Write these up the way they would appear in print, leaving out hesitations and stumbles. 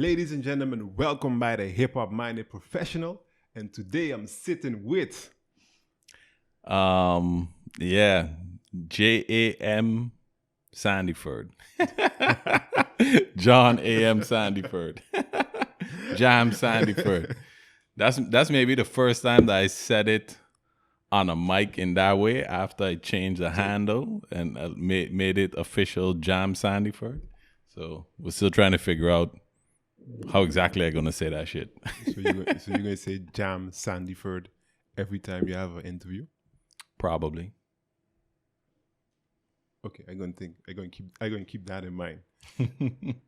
Ladies and gentlemen, welcome by the HipHop Minded Professional. And today I'm sitting with... J.A.M. Sandiford. John A.M. Sandiford. Jam Sandiford. That's maybe the first time that I said it on a mic in that way after I changed the handle and made it official Jam Sandiford. So we're still trying to figure out how exactly I'm going to say that shit. So you're going to say Jam Sandiford every time you have an interview? Probably. Okay, I'm going to keep that in mind.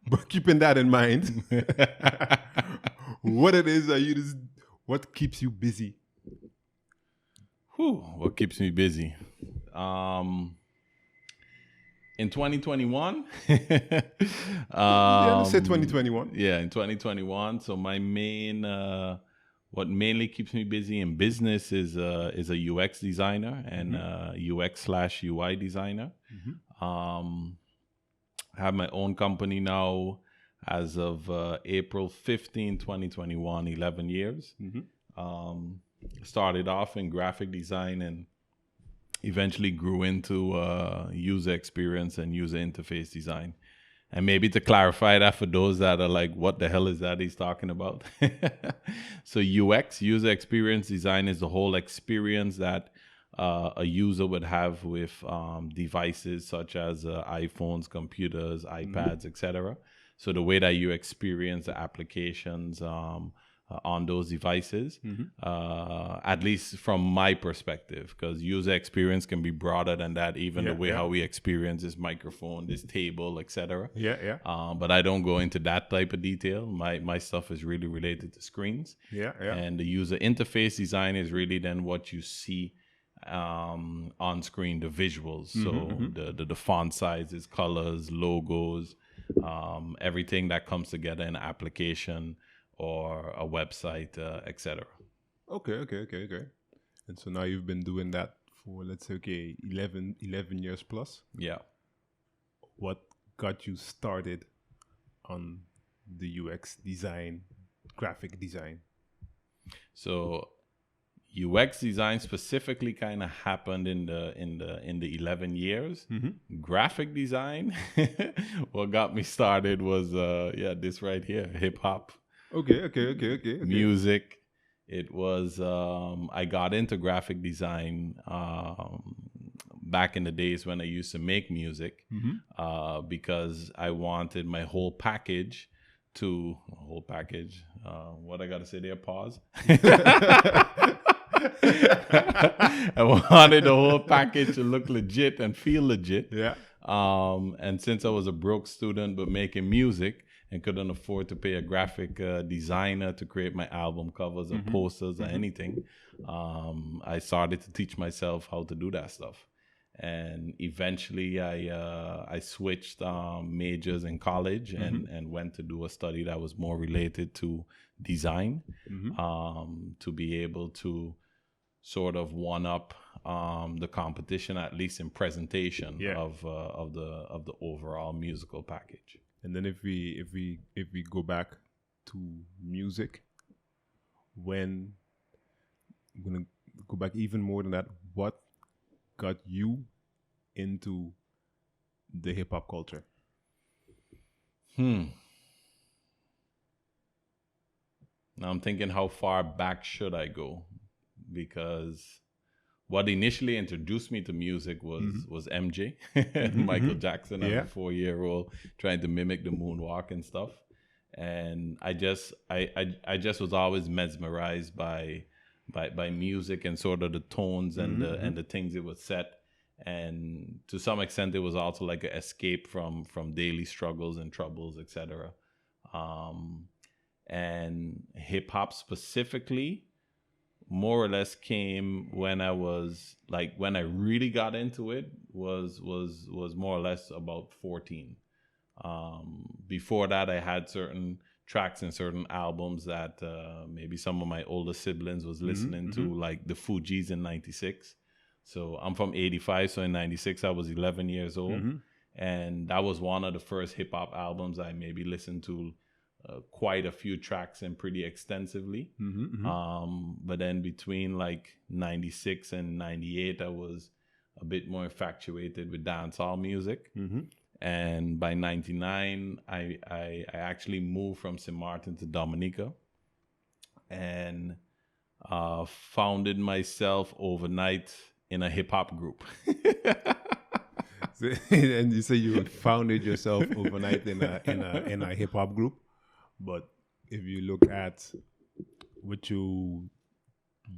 But keeping that in mind, what keeps you busy? What keeps me busy? In 2021, Let's say 2021. Yeah, in 2021. So my main, what mainly keeps me busy in business is a UX designer and UX/UI designer. I have my own company now as of April 15, 2021, 11 years. Started off in graphic design and eventually grew into user experience and user interface design. And maybe to clarify that for those that are like, what the hell is that he's talking about? So UX, user experience design, is the whole experience that a user would have with devices such as iPhones, computers, iPads, etc. So the way that you experience the applications on those devices, at least from my perspective, because user experience can be broader than that, even the way how we experience this microphone, this table, etc. But I don't go into that type of detail. My stuff is really related to screens. And the user interface design is really then what you see on screen, the visuals. The font sizes, colors, logos, everything that comes together in an application or a website, etc. Okay. And so now you've been doing that for, let's say, 11 years plus. Yeah. What got you started on the UX design, graphic design? So UX design specifically kind of happened in the 11 years. Graphic design, what got me started was this right here, hip hop. Okay. Music. It was I got into graphic design back in the days when I used to make music because I wanted my whole package. What I gotta say there? Pause. I wanted the whole package to look legit and feel legit. Yeah. And since I was a broke student but making music and couldn't afford to pay a graphic designer to create my album covers or posters or anything, I started to teach myself how to do that stuff. And eventually I switched majors in college and went to do a study that was more related to design, to be able to sort of one-up the competition, at least in presentation of the overall musical package. And then if we go back to music, when I'm gonna go back even more than that, what got you into the hip hop culture? Now I'm thinking, how far back should I go? Because what initially introduced me to music was MJ, Michael Jackson, as a 4-year-old trying to mimic the moonwalk and stuff. And I just was always mesmerized by music and sort of the tones and the things it would set. And to some extent, it was also like an escape from daily struggles and troubles, etc. And hip hop specifically, more or less came when I was like, when I really got into it was more or less about 14. Before that, I had certain tracks and certain albums that maybe some of my older siblings was listening to, like the Fugees in 96. So I'm from 85, so in 96 I was 11 years old. And that was one of the first hip hop albums I maybe listened to quite a few tracks and pretty extensively. But then between like 96 and 98, I was a bit more infatuated with dancehall music. And by 99, I actually moved from St. Martin to Dominica and founded myself overnight in a hip hop group. And you say you founded yourself overnight in a hip hop group, but if you look at what you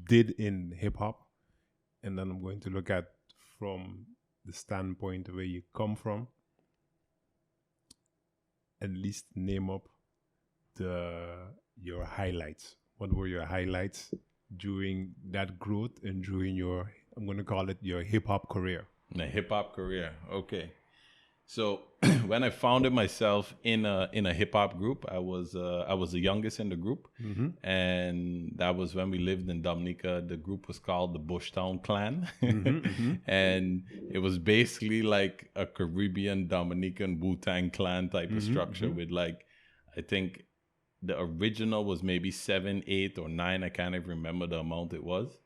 did in hip hop, and then I'm going to look at from the standpoint of where you come from, at least name up your highlights. What were your highlights during that growth and during your, I'm going to call it your hip hop career? My hip hop career. Okay. So when I founded myself in a hip hop group, I was the youngest in the group, and that was when we lived in Dominica. The group was called the Bushtown Clan, and it was basically like a Caribbean Dominican Wu-Tang Clan type of structure with like, I think the original was maybe 7, 8, or 9. I can't even remember the amount it was.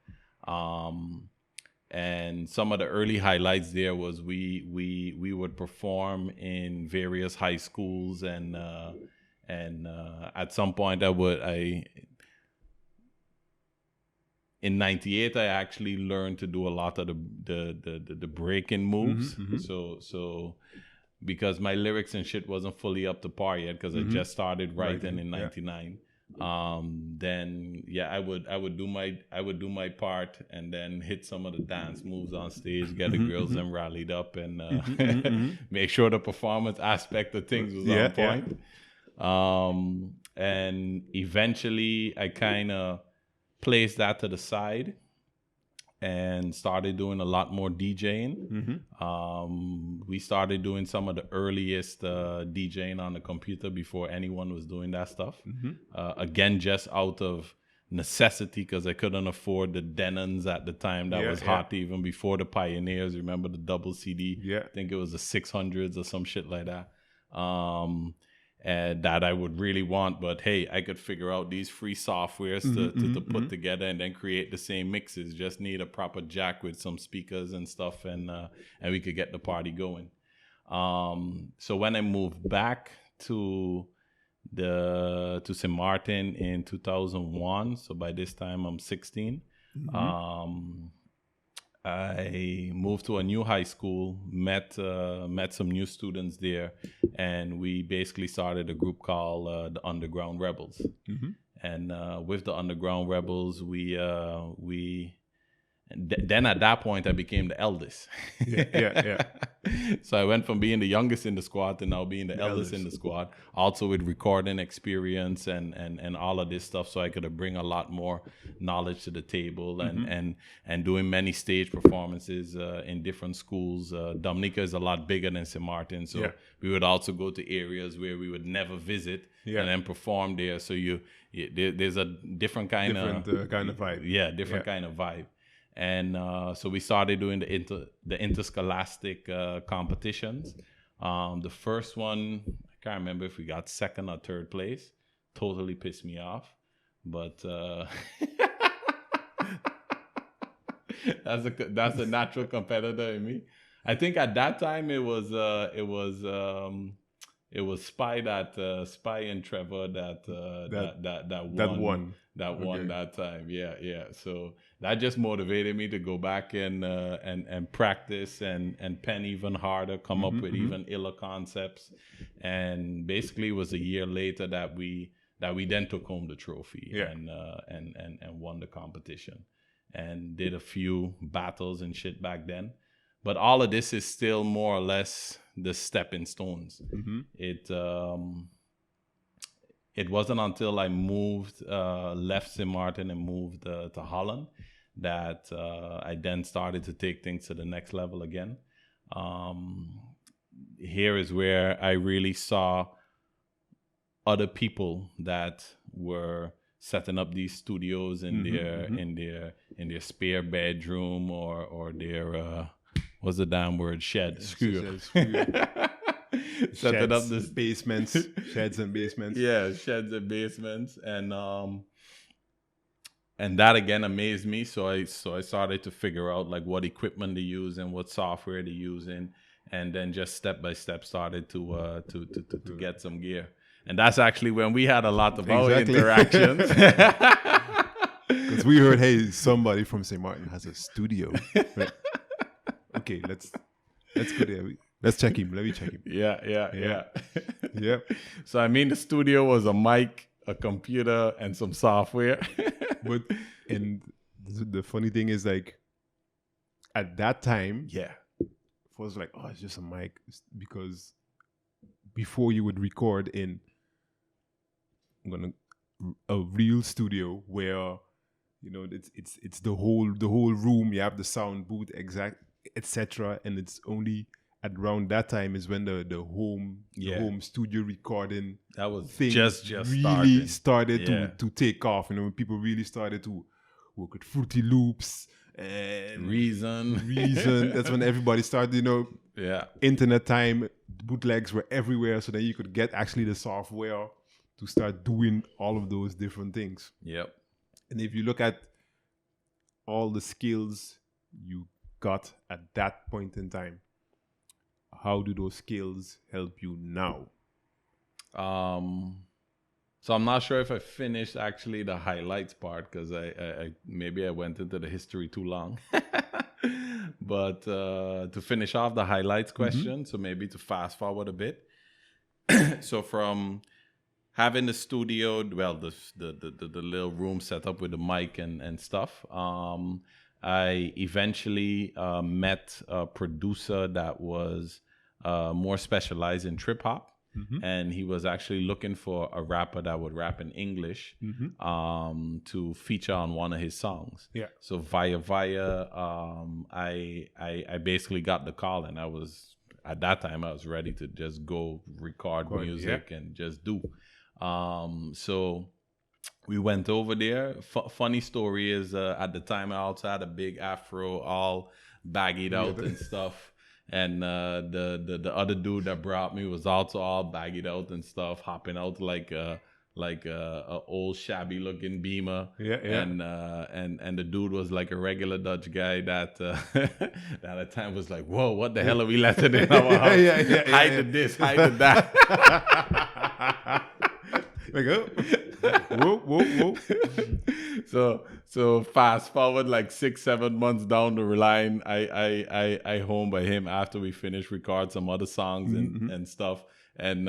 And some of the early highlights there was we would perform in various high schools, and at some point in 98 I actually learned to do a lot of the breaking moves. So because my lyrics and shit wasn't fully up to par yet, because I just started writing in 99. Then I would do my part and then hit some of the dance moves on stage, get the girls them rallied up, and make sure the performance aspect of things was on point. And eventually I kind of placed that to the side and started doing a lot more DJing. We started doing some of the earliest DJing on the computer before anyone was doing that stuff. Again, just out of necessity, because I couldn't afford the Denons at the time. That was hot even before the Pioneers. Remember the double CD? I think it was the 600s or some shit like that. And that I would really want, but hey, I could figure out these free softwares to put together and then create the same mixes. Just need a proper jack with some speakers and stuff, and we could get the party going. So when I moved back to St. Martin in 2001, so by this time I'm 16. I moved to a new high school, met some new students there, and we basically started a group called the Underground Rebels. And with the Underground Rebels, then at that point I became the eldest. So I went from being the youngest in the squad to now being the eldest in the squad, also with recording experience and all of this stuff, so I could bring a lot more knowledge to the table, and doing many stage performances in different schools. Dominica is a lot bigger than St. Martin, so we would also go to areas where we would never visit and then perform there. So there's a different kind of vibe. Different kind of vibe. And so we started doing the interscholastic competitions. The first one, I can't remember if we got second or third place. Totally pissed me off, but that's a natural competitor in me. I think at that time it was Spy and Trevor that won that time. So that just motivated me to go back and practice and pen even harder, come up with even iller concepts. And basically it was a year later that we then took home the trophy and won the competition, and did a few battles and shit back then. But all of this is still more or less the stepping stones. It wasn't until I left St. Martin and moved to Holland that I then started to take things to the next level again. Here is where I really saw other people that were setting up these studios in their spare bedroom or their what's the damn word? Shed. Screw. setting up this basements, sheds and basements. Yeah, sheds and basements, and that again amazed me. So I started to figure out like what equipment to use and what software to use and then just step by step started to get some gear. And that's actually when we had a lot of our interactions. Because we heard, hey, somebody from St. Martin has a studio. Right. Okay, let's go there. Let's check him. Let me check him. Yeah. Yep. So I mean, the studio was a mic, a computer, and some software. And the funny thing is, like, at that time, it was like, oh, it's just a mic, because before you would record in a real studio where, you know, it's the whole room. You have the sound booth, etc. And it's only around that time is when the home studio recording that was thing just really started to take off. You know, when people really started to work with Fruity Loops and Reason. That's when everybody started, you know. Yeah. Internet time, bootlegs were everywhere, so then you could get actually the software to start doing all of those different things. Yep. And if you look at all the skills you got at that point in time, how do those skills help you now? So I'm not sure if I finished actually the highlights part, because I maybe I went into the history too long. But to finish off the highlights question, so maybe to fast forward a bit. So from having the studio, well, the little room set up with the mic and stuff, I eventually met a producer that was more specialized in trip hop. And he was actually looking for a rapper that would rap in English to feature on one of his songs. Yeah. So via I basically got the call, and I was at that time I was ready to just go record music and just do. So we went over there. Funny story is at the time I also had a big afro, all baggied out and stuff. And the other dude that brought me was also all baggied out and stuff, hopping out like a old shabby looking Beamer. And the dude was like a regular Dutch guy that that at the time was like, whoa, what the hell are we letting in our house? Hide this, hide that. Like, oh, whoa. So fast forward like 6-7 months down the line, I home by him after we finished record some other songs and stuff, and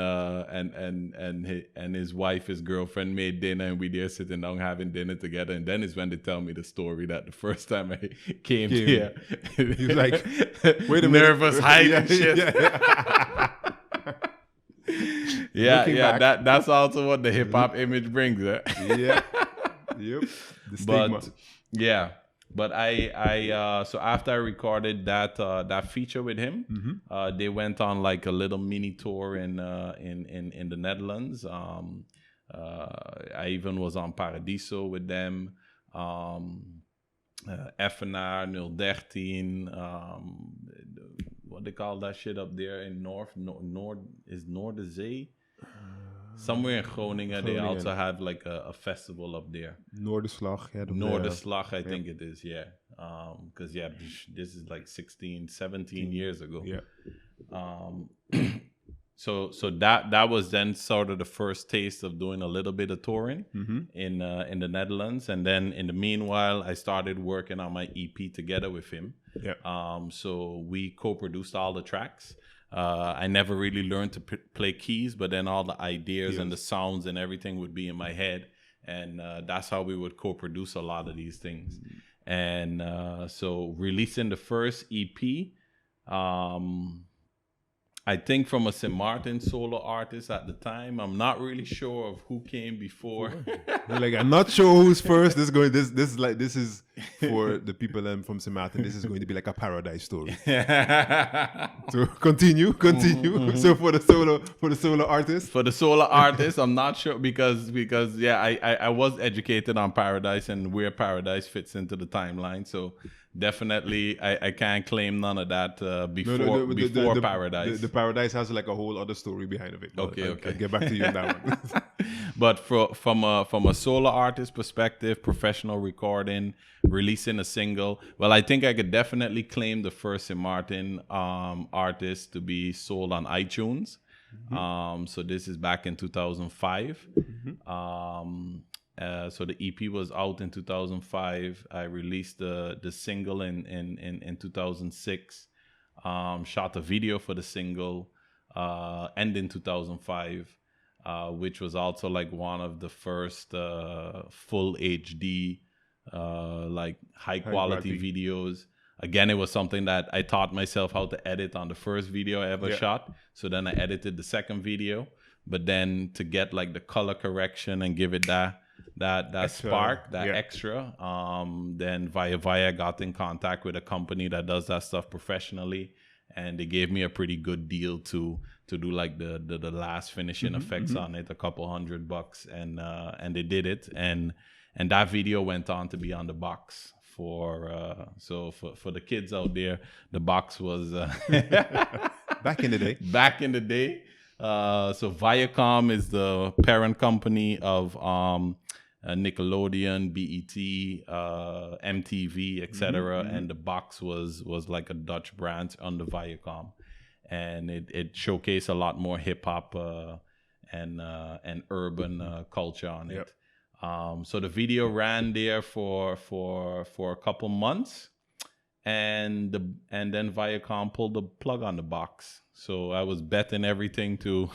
his wife, his girlfriend made dinner, and we there sitting down having dinner together, and then is when they tell me the story that the first time I came here, he was like, wait a minute, nervous, hiding shit. Yeah, that's also what the hip hop image brings. Yep. The stigma. But I so after I recorded that feature with him, they went on like a little mini tour in the Netherlands. I even was on Paradiso with them. FNR 013, what they call that shit up there in North is Noorderzee? Somewhere in Groningen, they also have like a festival up there. Noorderslag, Noorderslag, I think it is, yeah. Because this is like 17 years ago. Yeah. So that was then sort of the first taste of doing a little bit of touring in the Netherlands, and then in the meanwhile, I started working on my EP together with him. Yeah. So we co-produced all the tracks. I never really learned to play keys, but then all the ideas and the sounds and everything would be in my head, and that's how we would co-produce a lot of these things. And so releasing the first EP, I think from a St. Martin solo artist at the time, I'm not really sure of who came before. Like, I'm not sure who's first. This is for the people from St. Martin, this is going to be like a paradise story. So continue. So for the solo artist, I'm not sure because yeah, I was educated on paradise and where paradise fits into the timeline. So definitely I can't claim none of that before paradise. The paradise has like a whole other story behind of it. Okay. I'll get back to you on that one. But from a solo artist perspective, professional recording, releasing a single, well, I think I could definitely claim the first St. Martin artist to be sold on iTunes. So this is back in 2005. So the EP was out in 2005. I released the single in 2006. Shot a video for the single, and in 2005. Which was also like one of the first full HD, like high quality videos. Again, it was something that I taught myself how to edit on the first video I ever shot. So then I edited the second video, but then to get like the color correction and give it that extra, spark, that extra, then Via got in contact with a company that does that stuff professionally, and they gave me a pretty good deal to do like the last finishing effects on it, $200, and they did it, and that video went on to be on the box for the kids out there. The box was back in the day. So Viacom is the parent company of Nickelodeon, BET, MTV, etc. And the box was like a Dutch brand under Viacom, and it showcased a lot more hip hop and urban culture on it. So the video ran there for a couple months, and then Viacom pulled the plug on the box. So I was betting everything to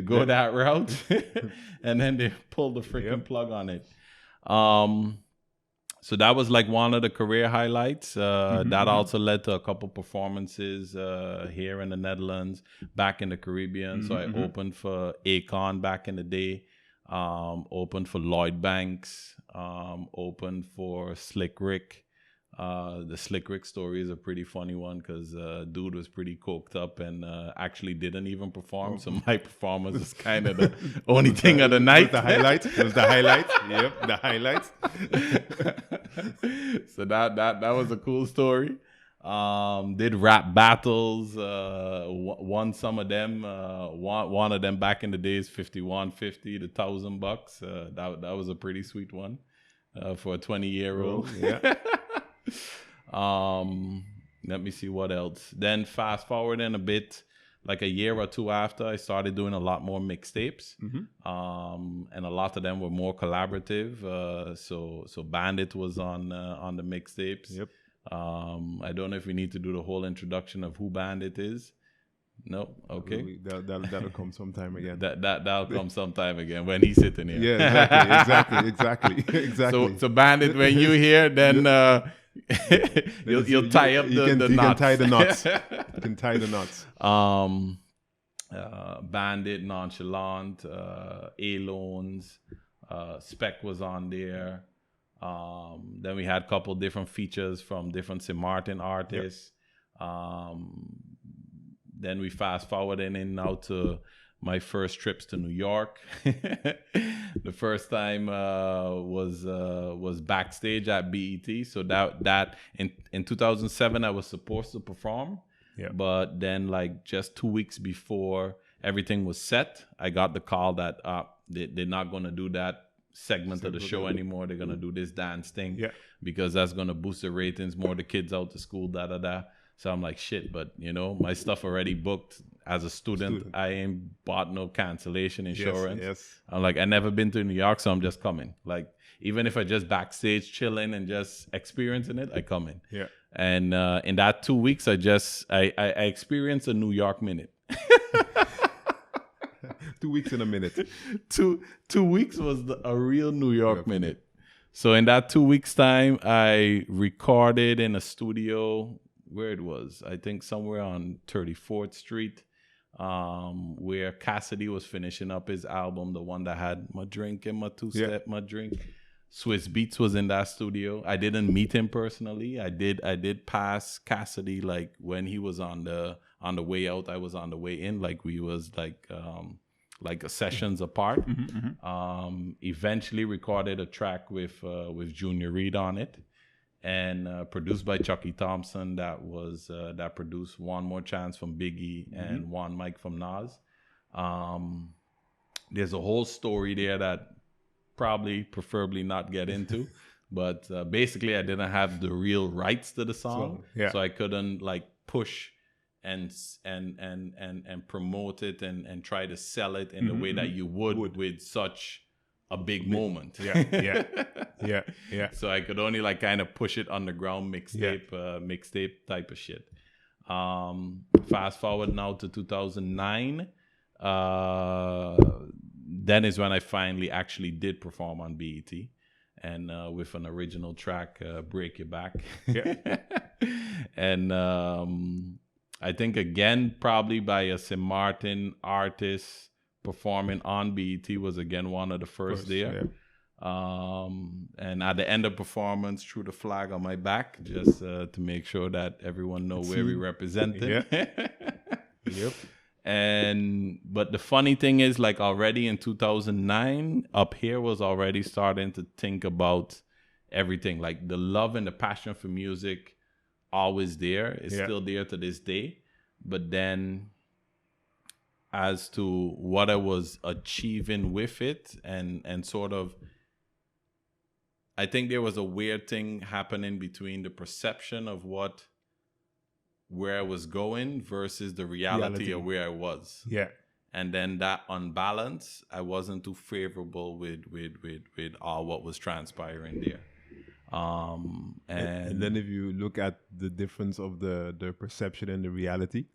go that route, and then they pulled the freaking plug on it. So that was like one of the career highlights. That also led to a couple performances here in the Netherlands, back in the Caribbean. So I opened for Akon back in the day, opened for Lloyd Banks, opened for Slick Rick. The Slick Rick story is a pretty funny one because dude was pretty coked up and actually didn't even perform. So my performance was kind of the only thing of the night. It was the highlight. Yep, the highlight. So that was a cool story. Did rap battles, won some of them. One of them back in the days, 5150, the $1,000. That was a pretty sweet one for a 20-year-old. Yeah. Let me see what else. Then fast forward in a bit, like a year or two after, I started doing a lot more mixtapes, and a lot of them were more collaborative. So Bandit was on the mixtapes. Yep. I don't know if we need to do the whole introduction of who Bandit is. No, okay. That'll come sometime again. That'll come sometime again when he's sitting here. Yeah, exactly. So Bandit, when you hear, then you'll tie up the knots. You can tie the knots. You can tie the knots. Bandit, Nonchalant, A-Loans, Spec was on there. Then we had a couple different features from different St. Martin artists. Yep. Then we fast forward in now to my first trips to New York. The first time was backstage at BET. So that in 2007 I was supposed to perform. Yeah. But then like just 2 weeks before everything was set, I got the call that they're not going to do that segment of the show anymore. They're going to do this dance thing because that's going to boost the ratings, more the kids out to school, da. So I'm like, shit, but my stuff already booked. As a student. I ain't bought no cancellation insurance. Yes. I'm like, I never been to New York, so I'm just coming. Like, even if I just backstage chilling and just experiencing it, I come in. Yeah. And in that 2 weeks, I experienced a New York minute. 2 weeks in a minute. Two weeks was a real New York minute. So in that 2 weeks time, I recorded in a studio where it was, I think somewhere on 34th Street, where Cassidy was finishing up his album, the one that had My Drink and My Two Step, My Drink. Swiss Beats was in that studio. I didn't meet him personally. I did pass Cassidy like when he was on the way out. I was on the way in. Like we was like sessions apart. Eventually recorded a track with Junior Reid on it, and produced by Chucky Thompson. That produced One More Chance from Biggie and One Mic from Nas. There's a whole story there that preferably not get into, but basically I didn't have the real rights to the song, so I couldn't like push and promote it and try to sell it in the way that you would with such a big moment. Yeah. So I could only like kind of push it underground mixtape type of shit. Fast forward now to 2009. Then is when I finally actually did perform on BET, and with an original track, Break Your Back. And I think again, probably by a St. Martin artist performing on BET was again one of the first there. And at the end of performance, threw the flag on my back just to make sure that everyone know where we represented. Yep. But the funny thing is, like already in 2009, up here was already starting to think about everything. Like the love and the passion for music, always there. It's still there to this day. But then, as to what I was achieving with it, and sort of, I think there was a weird thing happening between the perception of where I was going versus the reality of where I was. And then that unbalance, I wasn't too favorable with all what was transpiring there. And then if you look at the difference of the perception and the reality,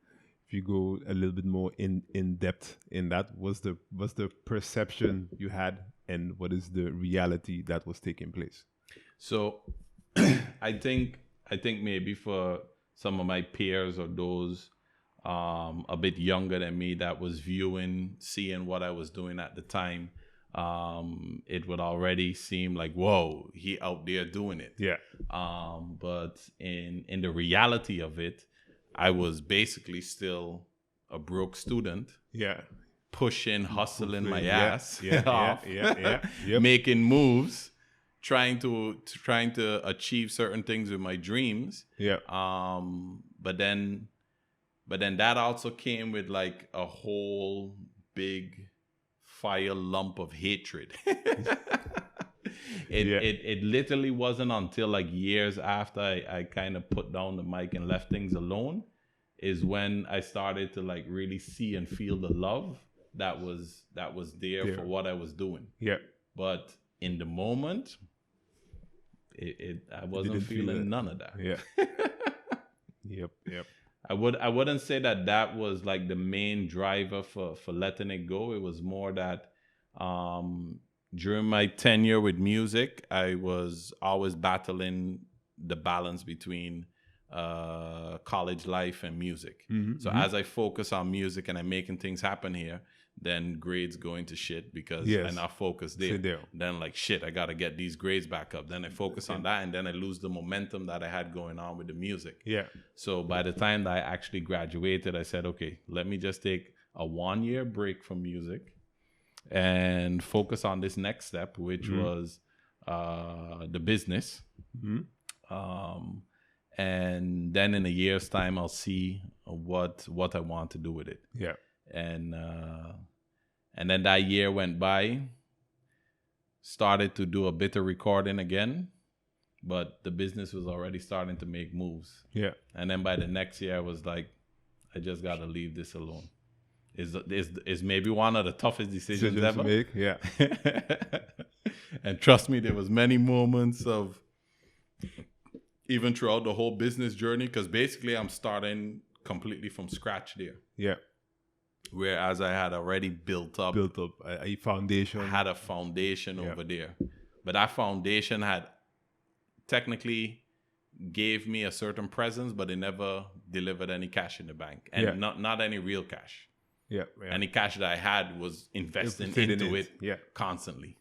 if you go a little bit more in depth in that, what's the perception you had and what is the reality that was taking place? So I think maybe for some of my peers or those a bit younger than me that was seeing what I was doing at the time, it would already seem like, whoa, he out there doing it. But in the reality of it, I was basically still a broke student. Pushing, hustling my ass off, making moves, trying to achieve certain things with my dreams. But then that also came with like a whole big fire lump of hatred. It literally wasn't until like years after I kind of put down the mic and left things alone is when I started to like really see and feel the love that was there for what I was doing. But in the moment, I wasn't feeling none of that. I wouldn't say that was like the main driver for letting it go. It was more that during my tenure with music, I was always battling the balance between college life and music. As I focus on music and I'm making things happen here, then grades go into shit because I not focus there. Then like shit, I gotta get these grades back up. Then I focus on that, and then I lose the momentum that I had going on with the music. So by the time that I actually graduated, I said, okay, let me just take a 1-year break from music and focus on this next step, which was the business. And then in a year's time, I'll see what I want to do with it. And then that year went by, started to do a bit of recording again, but the business was already starting to make moves. And then by the next year, I was like, I just got to leave this alone. Is maybe one of the toughest decisions ever. To make. And trust me, there was many moments of, even throughout the whole business journey, because basically I'm starting completely from scratch there. Whereas I had already built up a foundation. I had a foundation over there. But that foundation had technically gave me a certain presence, but it never delivered any cash in the bank. And not any real cash. Any cash that I had was investing into it constantly.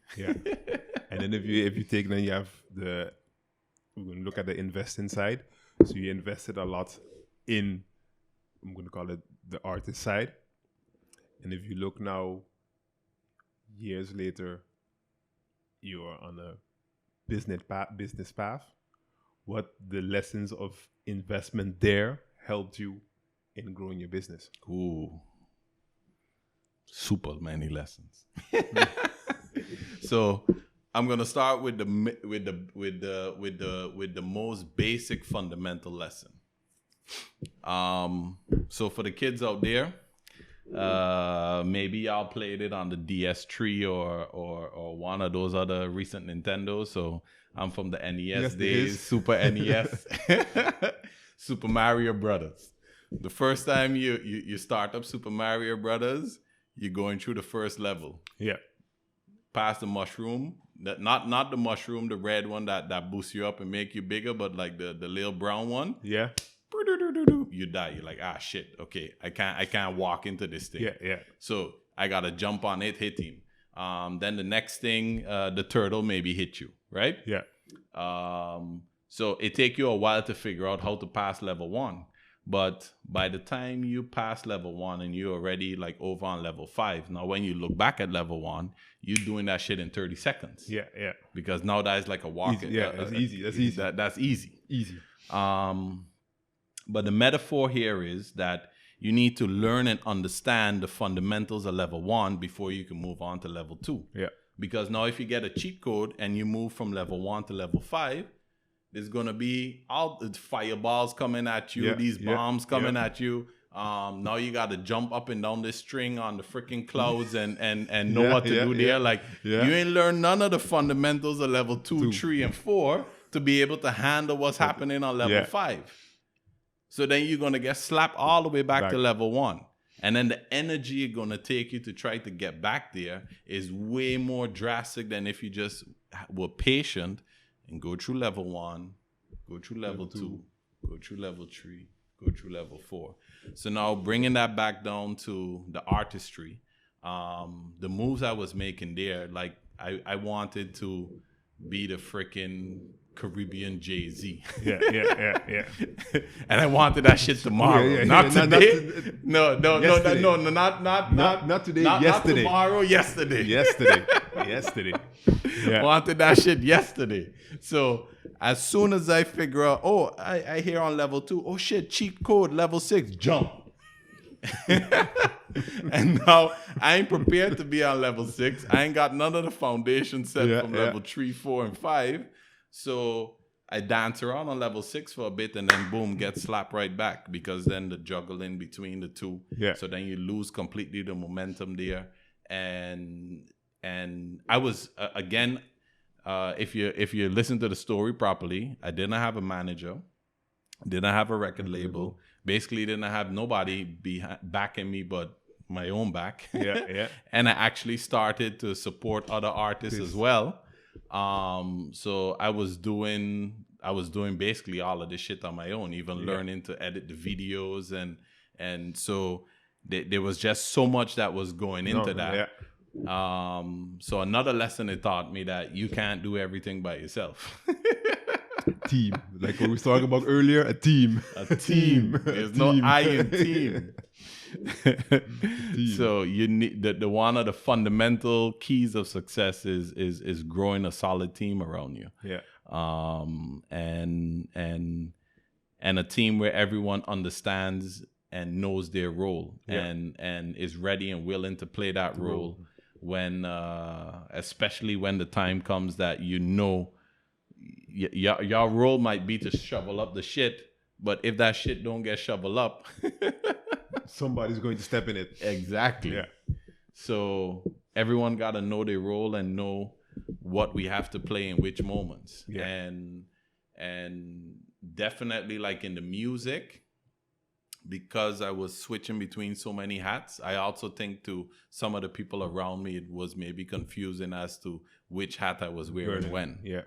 And then if you take, then you have we're going to look at the investing side. So you invested a lot in, I'm going to call it the artist side. And if you look now, years later, you're on a business path. What the lessons of investment there helped you in growing your business? Ooh, super many lessons. So I'm gonna start with the most basic fundamental lesson. So for the kids out there, maybe y'all played it on the DS3 or one of those other recent Nintendos. So I'm from the NES days, Super NES, Super Mario Brothers. The first time you start up Super Mario Brothers, you're going through the first level. Yeah. Past the mushroom, not the mushroom, the red one that boosts you up and make you bigger, but like the little brown one. Yeah. You die. You're like, shit. Okay, I can't walk into this thing. Yeah. So I gotta jump on it, hit him. Then the next thing, the turtle maybe hit you, right? Yeah. So it take you a while to figure out how to pass level 1. But by the time you pass level 1 and you're already like over on level 5, now when you look back at level 1, you're doing that shit in 30 seconds. Yeah. Because now that's like a walk. Easy. Yeah, that's easy. That's easy. That's easy. Easy. But the metaphor here is that you need to learn and understand the fundamentals of level 1 before you can move on to level 2. Yeah. Because now if you get a cheat code and you move from level 1 to level 5, there's going to be all the fireballs coming at you, these bombs coming at you. Now you got to jump up and down this string on the freaking clouds and know what to do there. Like, you ain't learned none of the fundamentals of level 2, 3, and 4 to be able to handle what's happening on level 5. So then you're going to get slapped all the way back to level 1. And then the energy you're going to take you to try to get back there is way more drastic than if you just were patient and go through level 1, go through level 2, go through level 3, go through level 4. So now bringing that back down to the artistry, the moves I was making there, like I wanted to be the freaking Caribbean Jay-Z. Yeah. And I wanted that shit tomorrow. Not today. No, not today. Yesterday. Not tomorrow, yesterday. Yesterday. Yeah. Wanted that shit yesterday. So as soon as I figure out, I hear on level 2, oh shit, cheat code, level 6, jump. And now I ain't prepared to be on level 6. I ain't got none of the foundation set from level 3, 4, and 5. So I dance around on level 6 for a bit and then boom, get slapped right back because then the juggling between the two. Yeah. So then you lose completely the momentum there. And I was again, if you listen to the story properly, I didn't have a manager, didn't have a record label, basically didn't have nobody backing me but my own back. Yeah. And I actually started to support other artists as well. So I was doing basically all of this shit on my own, even learning to edit the videos and so there was just so much that was going into that. Yeah. So another lesson it taught me that you can't do everything by yourself. Team, like what we was talking about earlier, a team. There's no I in team. So you need the one of the fundamental keys of success is growing a solid team around you. Yeah. And a team where everyone understands and knows their role and is ready and willing to play that role when especially when the time comes that your role might be to shovel up the shit, but if that shit don't get shoveled up, somebody's going to step in it. Exactly. Yeah. So everyone got to know their role and know what we have to play in which moments. Yeah. And definitely like in the music, because I was switching between so many hats, I also think to some of the people around me, it was maybe confusing as to which hat I was wearing when. Yeah.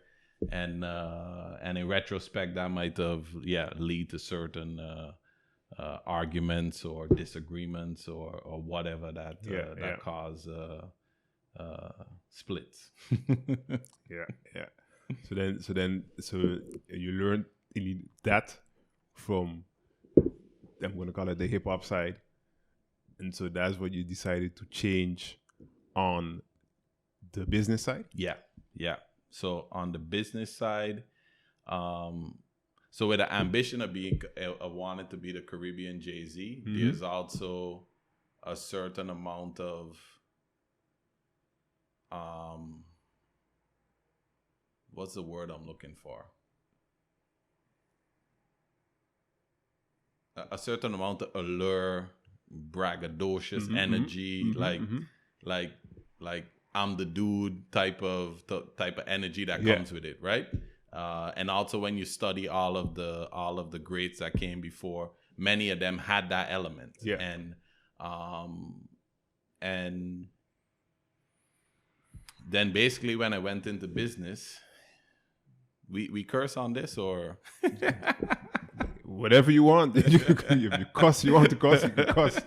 And in retrospect, that might have lead to certain arguments or disagreements or whatever that cause splits. Yeah. So you learned that from, I'm going to call it the hip hop side, and so that's what you decided to change on the business side. Yeah. So on the business side, so with the ambition of being, I wanted to be the Caribbean Jay-Z. Mm-hmm. There's also a certain amount of what's the word I'm looking for? A certain amount of allure, braggadocious energy, like I'm the dude type of energy that comes with it, right? And also when you study all of the greats that came before, many of them had that element. Yeah. And then basically when I went into business, we curse on this or whatever you want. If you cuss, you want to cuss, you can cuss.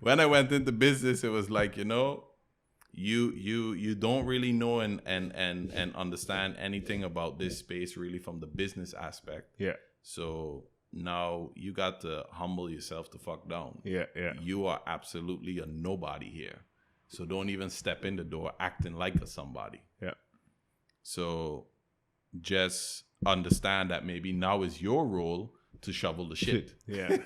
When I went into business, it was like, you don't really know and understand anything about this space really from the business aspect. Yeah. So now you got to humble yourself the fuck down. Yeah. You are absolutely a nobody here. So don't even step in the door acting like a somebody. Yeah. So just understand that maybe now is your role to shovel the shit. Yeah.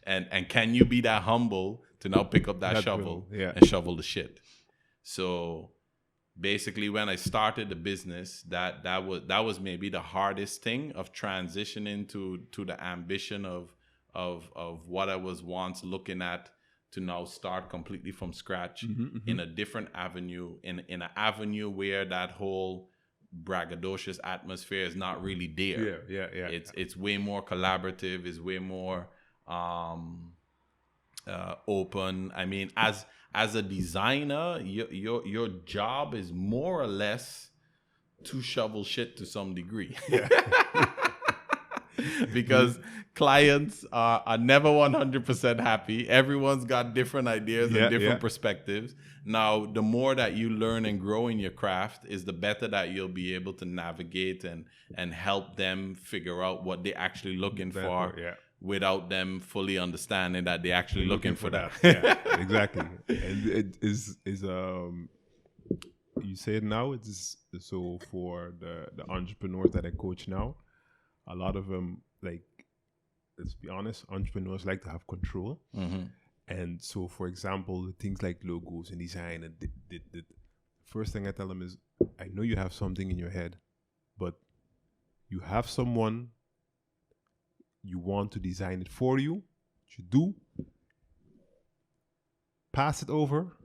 And can you be that humble to now pick up that shovel and shovel the shit? So basically when I started the business, that was maybe the hardest thing of transitioning to the ambition of what I was once looking at to now start completely from scratch in a different avenue, in an avenue where that whole braggadocious atmosphere is not really there. Yeah. It's way more collaborative, it's way more open. I mean, as a designer, your job is more or less to shovel shit to some degree. Yeah. Because clients are never 100% happy. Everyone's got different ideas and different perspectives. Now, the more that you learn and grow in your craft is the better that you'll be able to navigate and help them figure out what they're actually looking for without them fully understanding that they're actually looking for that. Yeah, exactly. And it is you say it now, it's so for the entrepreneurs that I coach now, a lot of them, like, let's be honest, entrepreneurs like to have control. And so, for example, things like logos and design, and the first thing I tell them is, I know you have something in your head, but you have someone, you want to design it for you. What you do, pass it over,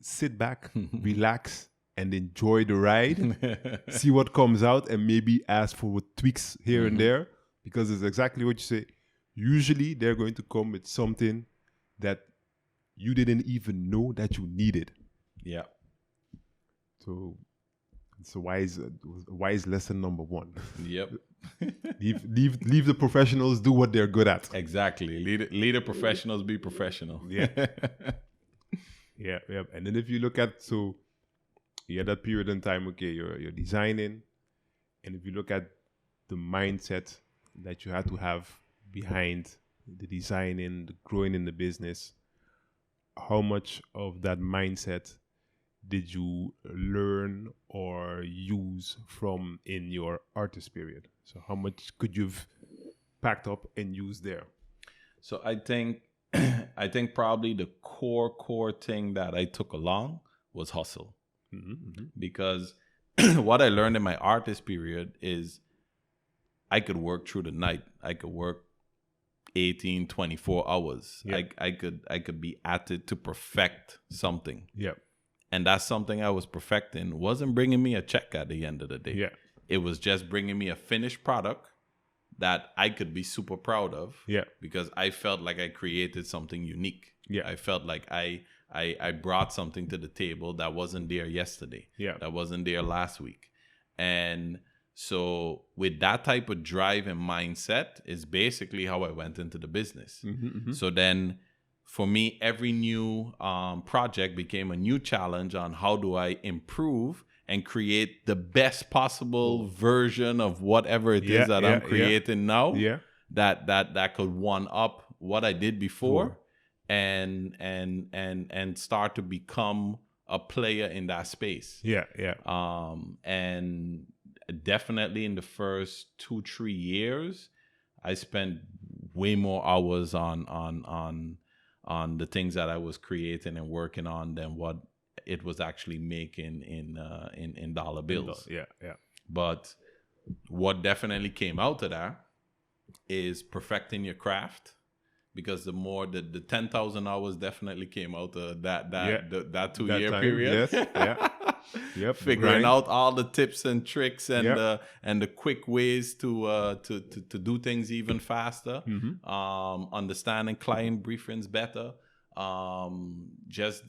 sit back, relax, and enjoy the ride. See what comes out, and maybe ask for tweaks here and there, because it's exactly what you say. Usually, they're going to come with something that you didn't even know that you needed. Yeah. So it's a wise lesson number one. Yep. leave the professionals do what they're good at. Exactly. Lead the professionals be professional. Yeah. Yeah. And then if you look at, so yeah, that period in time, okay, you're designing, and if you look at the mindset that you had to have behind the designing, the growing in the business, how much of that mindset did you learn or use from in your artist period? So how much could you've packed up and used there? So I think probably the core thing that I took along was hustle. Because what I learned in my artist period is I could work through the night. I could work 18, 24 hours. Yeah. I could be at it to perfect something. Yeah. And that's something I was perfecting. Wasn't bringing me a check at the end of the day. Yeah. It was just bringing me a finished product that I could be super proud of. Yeah. Because I felt like I created something unique. Yeah. I felt like I brought something to the table that wasn't there yesterday. Yeah. That wasn't there last week. And so with that type of drive and mindset is basically how I went into the business. So then for me, every new project became a new challenge on how do I improve and create the best possible version of whatever it is that I'm creating now. Yeah. That could one up what I did before, and start to become a player in that space. Yeah. And definitely in the first 2-3 years, I spent way more hours on the things that I was creating and working on than what it was actually making in dollar bills. Yeah. But what definitely came out of that is perfecting your craft, because the more the 10,000 hours definitely came out of that 2-year period. Yes. Yeah. Yep. Figuring out all the tips and tricks and the quick ways to do things even faster. Understanding client briefings better. Just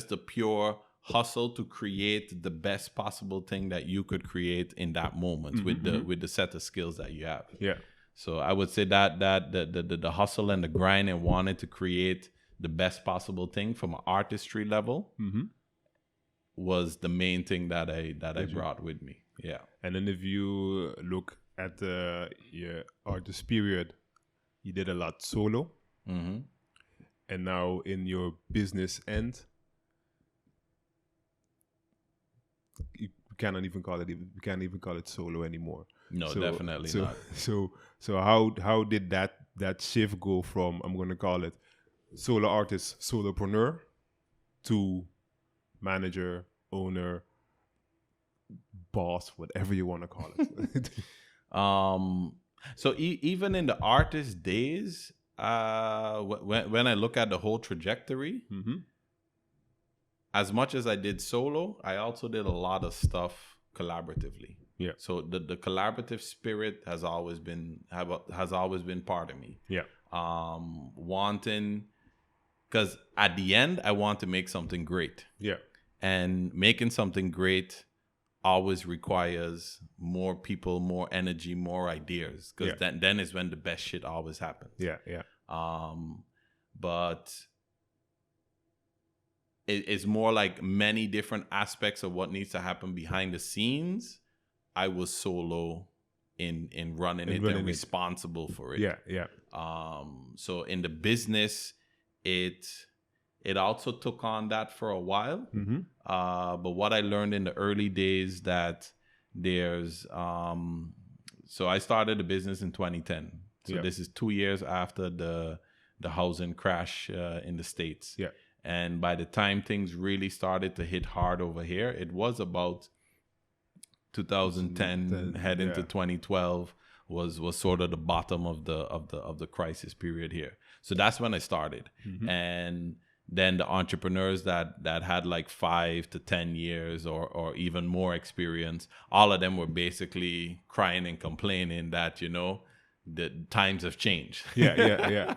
the pure hustle to create the best possible thing that you could create in that moment with the set of skills that you have. Yeah. So I would say that the hustle and the grind and wanting to create the best possible thing from an artistry level was the main thing that I brought with me. Yeah. And then if you look at your artist period, you did a lot solo. And now in your business end, we can't even call it solo anymore. No, definitely not. So how did that shift go from, I'm going to call it solo artist, solopreneur, to manager, owner, boss, whatever you want to call it? So even in the artist days, when I look at the whole trajectory, as much as I did solo, I also did a lot of stuff collaboratively. Yeah. So the collaborative spirit has always been part of me. Yeah. Wanting, because at the end I want to make something great. Yeah. And making something great always requires more people, more energy, more ideas. Because then is when the best shit always happens. Yeah. But it's more like many different aspects of what needs to happen behind the scenes. I was solo in running it and responsible for it. Yeah. So in the business, it also took on that for a while. But what I learned in the early days that there's so I started the business in 2010. So this is 2 years after the housing crash in the States. Yeah. And by the time things really started to hit hard over here, it was about 2010 head into 2012 was sort of the bottom of the crisis period here. So that's when I started. And then the entrepreneurs that had like 5 to 10 years or even more experience, all of them were basically crying and complaining that, the times have changed. Yeah.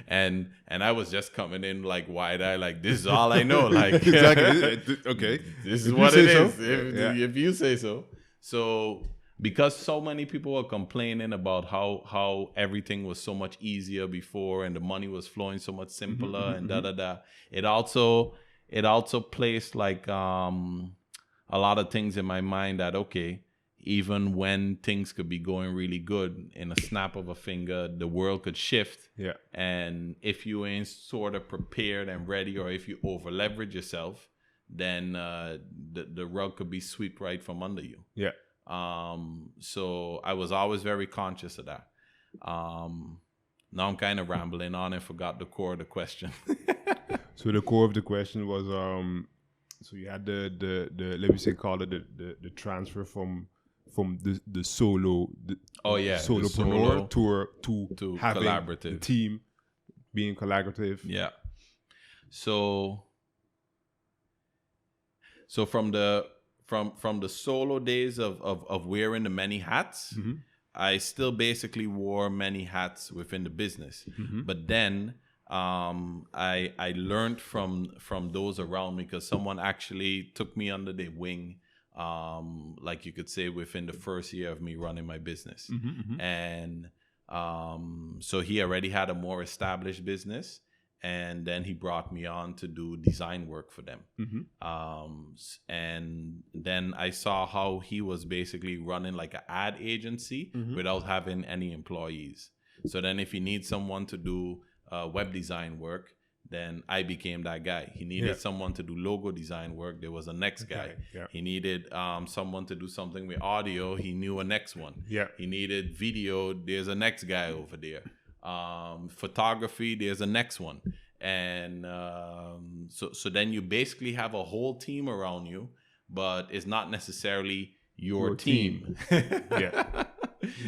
And I was just coming in like wide-eyed, like, this is all I know. Like, exactly. Okay. This is what it is. If you say so. So because so many people were complaining about how everything was so much easier before and the money was flowing so much simpler and it also placed like a lot of things in my mind that, okay, even when things could be going really good, in a snap of a finger, the world could shift. Yeah. And if you ain't sort of prepared and ready, or if you over leverage yourself, then the rug could be swept right from under you. Yeah. So I was always very conscious of that. Now I'm kind of rambling on and forgot the core of the question. So the core of the question was, so you had the let me say, call it the transfer from the solo, solopreneur to having collaborative, the team being collaborative. Yeah. So from the solo days of wearing the many hats, I still basically wore many hats within the business. But then I learned from those around me, because someone actually took me under their wing, like you could say within the first year of me running my business. And so he already had a more established business, and then he brought me on to do design work for them. And then I saw how he was basically running like an ad agency without having any employees. So then if he needs someone to do web design work, then I became that guy. He needed someone to do logo design work. There was a next guy. He needed someone to do something with audio. He knew a next one. He needed video. There's a next guy over there. Photography, there's a next one. And so then you basically have a whole team around you, but it's not necessarily your team.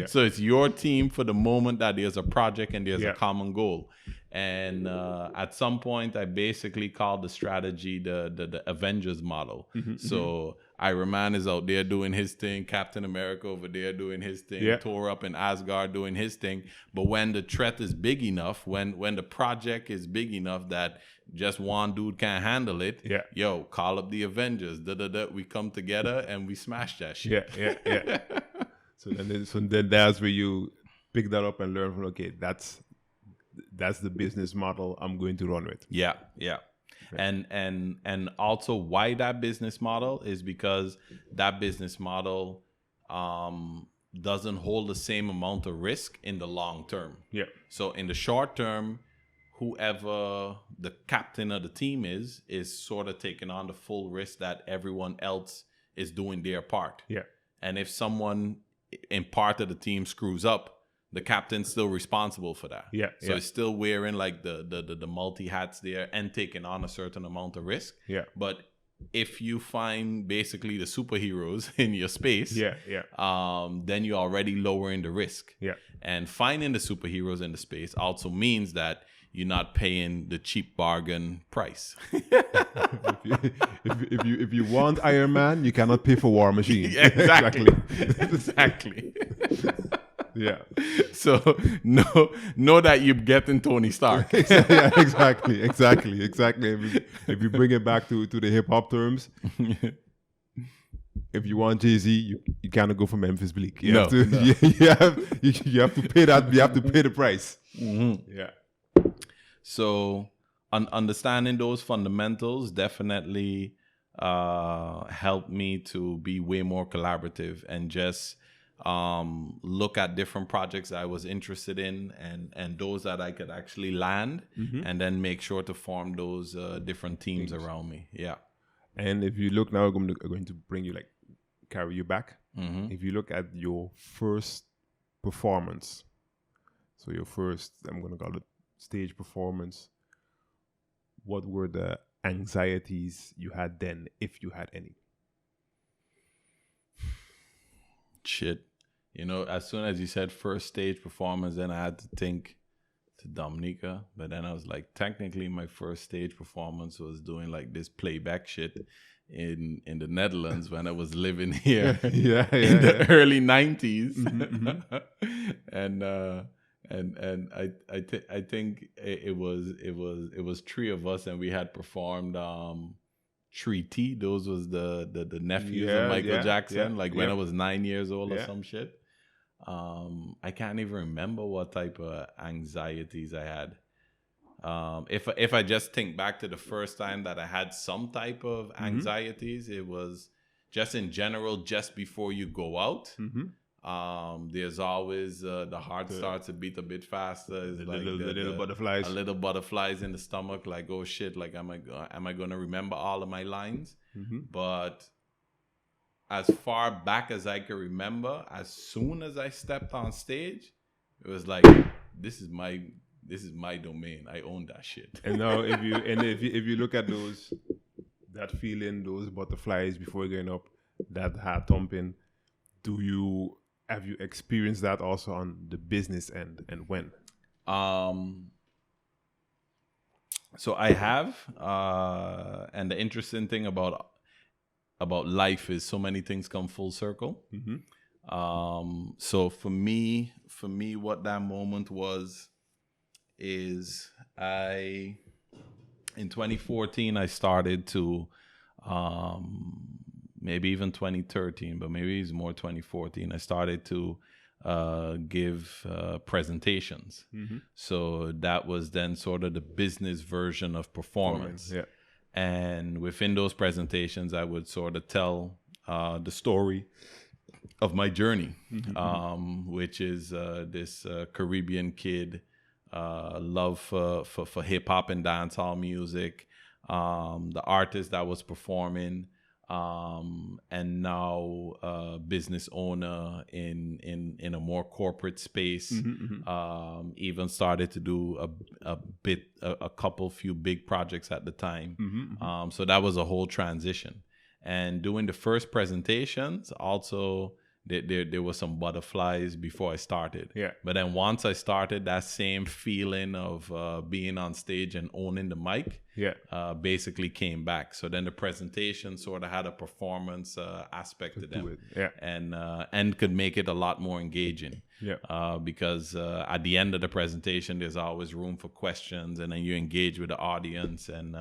So it's your team for the moment that there's a project and there's a common goal. And at some point, I basically called the strategy the Avengers model. So Iron Man is out there doing his thing, Captain America over there doing his thing, Thor up in Asgard doing his thing. But when the threat is big enough, when the project is big enough that just one dude can't handle it, yo, call up the Avengers. We come together and we smash that shit. So then that's where you pick that up and learn from, okay, that's the business model I'm going to run with. And also why that business model is because that business model doesn't hold the same amount of risk in the long term. So in the short term, whoever the captain of the team is sort of taking on the full risk that everyone else is doing their part. And if someone in part of the team screws up, the captain's still responsible for that. So it's still wearing like the multi hats there and taking on a certain amount of risk. But if you find basically the superheroes in your space, then you're already lowering the risk. And finding the superheroes in the space also means that you're not paying the cheap bargain price. if you want Iron Man, you cannot pay for War Machine. Exactly. So know that you're getting Tony Stark. Exactly. If you bring it back to the hip hop terms, if you want Jay-Z, you cannot go for Memphis Bleak. You have to pay that. You have to pay the price. So understanding those fundamentals definitely helped me to be way more collaborative and just look at different projects I was interested in and those that I could actually land and then make sure to form those different teams around me. And if you look now, I'm going to bring you, like, carry you back. If you look at your first performance, so your first, I'm going to call it stage performance, what were the anxieties you had then, if you had any? Shit. You know, as soon as you said first stage performance, then I had to think to Dominica. But then I was like, technically my first stage performance was doing like this playback shit in the Netherlands when I was living here in the early 90s. And I think it was three of us, and we had performed Treaty. Those was the nephews of Michael Jackson, when I was 9 years old or some shit. I can't even remember what type of anxieties I had. If I just think back to the first time that I had some type of anxieties, it was just in general, just before you go out. There's always the heart starts to beat a bit faster. It's the little butterflies. A little butterflies in the stomach, like, oh shit, like am I gonna remember all of my lines? But as far back as I can remember, as soon as I stepped on stage, it was like, this is my domain. I own that shit. And now if you look at that feeling, those butterflies before going up, that heart thumping, have you experienced that also on the business end, and when? So I have, and the interesting thing about life is so many things come full circle. So for me, what that moment was is in 2014 I started to maybe even 2013, but maybe it's more 2014. I started to give presentations. So that was then sort of the business version of performance. Yeah. And within those presentations, I would sort of tell the story of my journey, which is this Caribbean kid, love for hip hop and dancehall music, the artist that was performing, and now business owner in a more corporate space. Even started to do a few big projects at the time. So that was a whole transition. And doing the first presentations, also there were some butterflies before I started. Yeah. But then once I started, that same feeling of being on stage and owning the mic, basically came back. So then the presentation sort of had a performance aspect to them, and could make it a lot more engaging. Because at the end of the presentation, there's always room for questions, and then you engage with the audience. And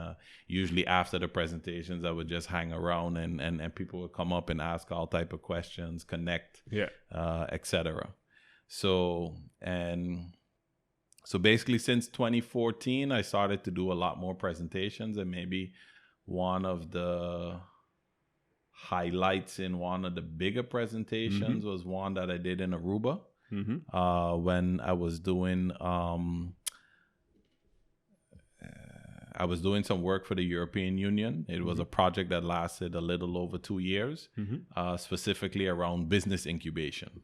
usually after the presentations, I would just hang around, and people would come up and ask all type of questions, connect, etc. So basically, since 2014, I started to do a lot more presentations, and maybe one of the highlights in one of the bigger presentations was one that I did in Aruba. When I was doing some work for the European Union. It was a project that lasted a little over 2 years, specifically around business incubation.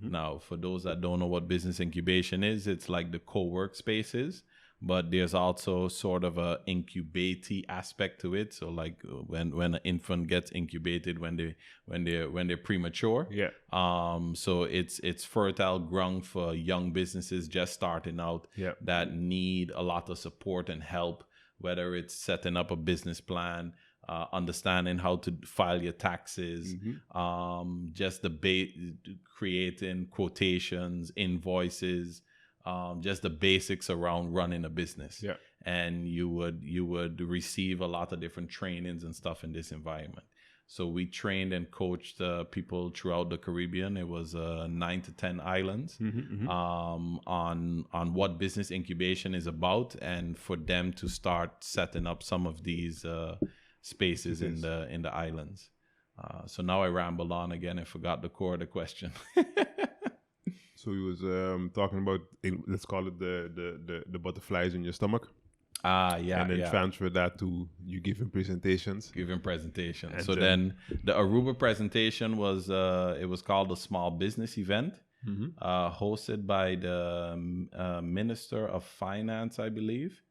Now, for those that don't know what business incubation is, it's like the co-work spaces, but there's also sort of a incubatee aspect to it. So like when an infant gets incubated when they're premature. So it's fertile ground for young businesses just starting out that need a lot of support and help, whether it's setting up a business plan, understanding how to file your taxes, just creating quotations, invoices, just the basics around running a business. And you would receive a lot of different trainings and stuff in this environment. So we trained and coached people throughout the Caribbean. It was 9 to 10 islands on what business incubation is about, and for them to start setting up some of these spaces in the islands. So now I ramble on again. I forgot the core of the question. So he was talking about, let's call it the butterflies in your stomach. And then transfer that to you giving presentations. And so then the Aruba presentation was it was called a small business event, hosted by the Minister of Finance, I believe.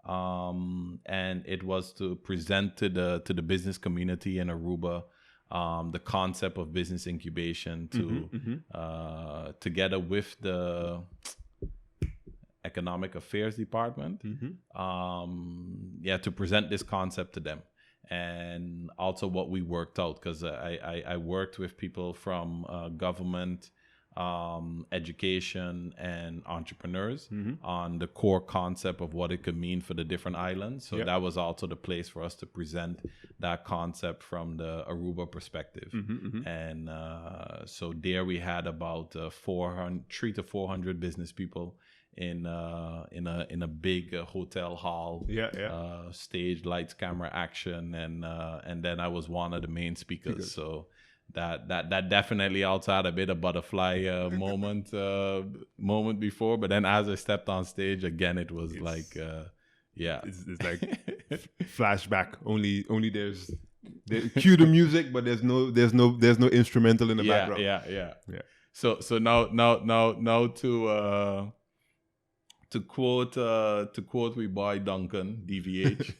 And it was to present to the business community in Aruba the concept of business incubation together with the Economic Affairs Department, to present this concept to them. And also what we worked out, because I worked with people from government, education, and entrepreneurs on the core concept of what it could mean for the different islands. So that was also the place for us to present that concept from the Aruba perspective. And so there we had about 300 to 400 business people in a big hotel hall, stage, lights, camera, action, and then I was one of the main speakers. So that definitely also had a bit of butterfly moment before, but then as I stepped on stage again, it was it's like like flashback. Only there's cue the music, but there's no instrumental in the background. So now to quote we boy Duncan DVH.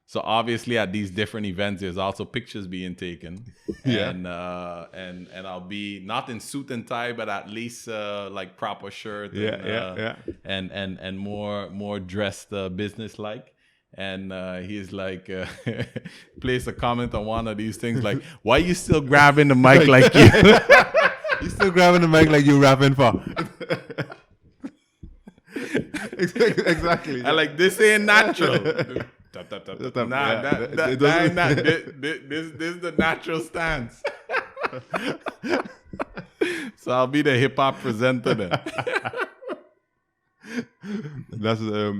So obviously at these different events, there's also pictures being taken, and I'll be not in suit and tie, but at least like proper shirt, and more dressed business like. And he's like, placed a comment on one of these things like, "Why you still grabbing the mic like you? You still grabbing the mic like you rapping for?" Exactly. I like, this ain't natural. Nah, this is the natural stance. So I'll be the hip hop presenter then. That's so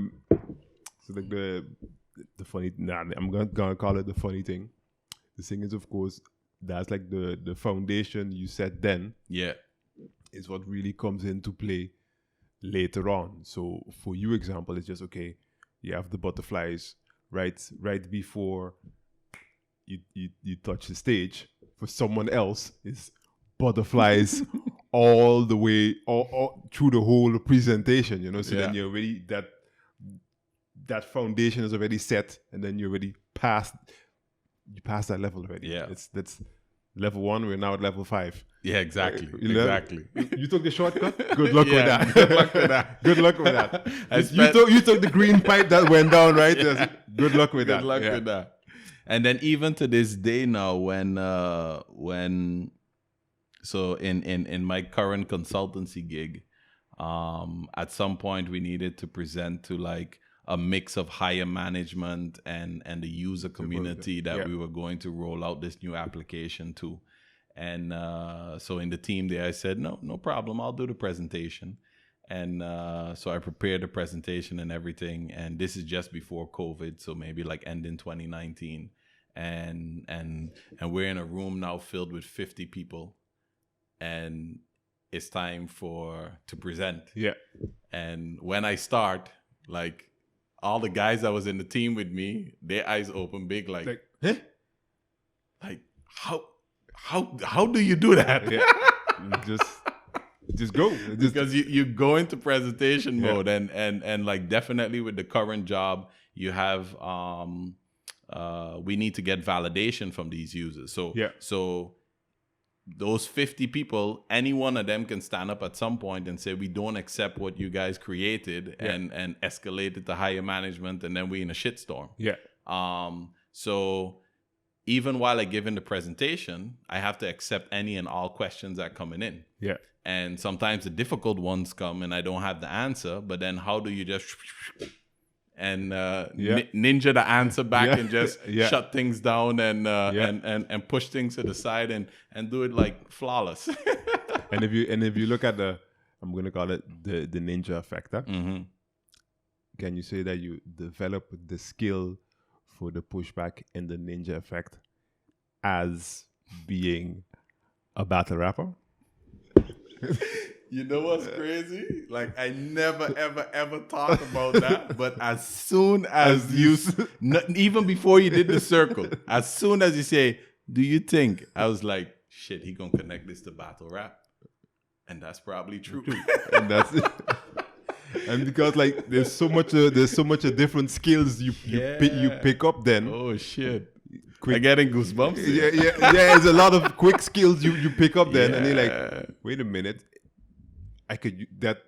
like the funny. Nah, I'm gonna call it the funny thing. The thing is, of course, that's like the foundation you set then. Yeah. Is what really comes into play later on. So for you, example, it's just okay. You have the butterflies right before you touch the stage. For someone else, it's butterflies all the way all through the whole presentation. So then you're already that foundation is already set, and then you're already past that level already. Yeah, that's level 1. We're now at level 5. Yeah, exactly. Exactly. You took the shortcut. Good luck with that. Good luck with that. Good luck with that. You took the green pipe that went down, right? Yeah. Good luck with that. Good luck with that. And then even to this day now, when so in my current consultancy gig, at some point we needed to present to like a mix of higher management and the user community that we were going to roll out this new application to. And so in the team there, I said, no problem. I'll do the presentation. And so I prepared the presentation and everything. And this is just before COVID. So maybe like end in 2019. And we're in a room now filled with 50 people. And it's time to present. Yeah. And when I start, like all the guys that was in the team with me, their eyes open big, like huh? Like how do you do that? Yeah. Just go. Because you go into presentation mode and like definitely with the current job, you have we need to get validation from these users. So those 50 people, any one of them can stand up at some point and say, we don't accept what you guys created and escalate it to higher management, and then we're in a shitstorm. Yeah. So even while I give in the presentation, I have to accept any and all questions that are coming in. Yeah. And sometimes the difficult ones come and I don't have the answer, but then how do you just and ninja the answer back and just shut things down and push things to the side and do it like flawless. and if you look at I'm gonna call it the ninja effect, can you say that you develop the skill for the pushback and the ninja effect as being a battle rapper? You know what's crazy? Like, I never, ever, ever thought about that. But as soon as even before you did the circle, as soon as you say, do you think? I was like, shit, he gonna connect this to battle rap. And that's probably true. And that's it. And because like there's so much different skills you pick up then. Oh shit. I'm getting goosebumps. Yeah. There's a lot of quick skills you pick up then, and you're like, wait a minute. I could that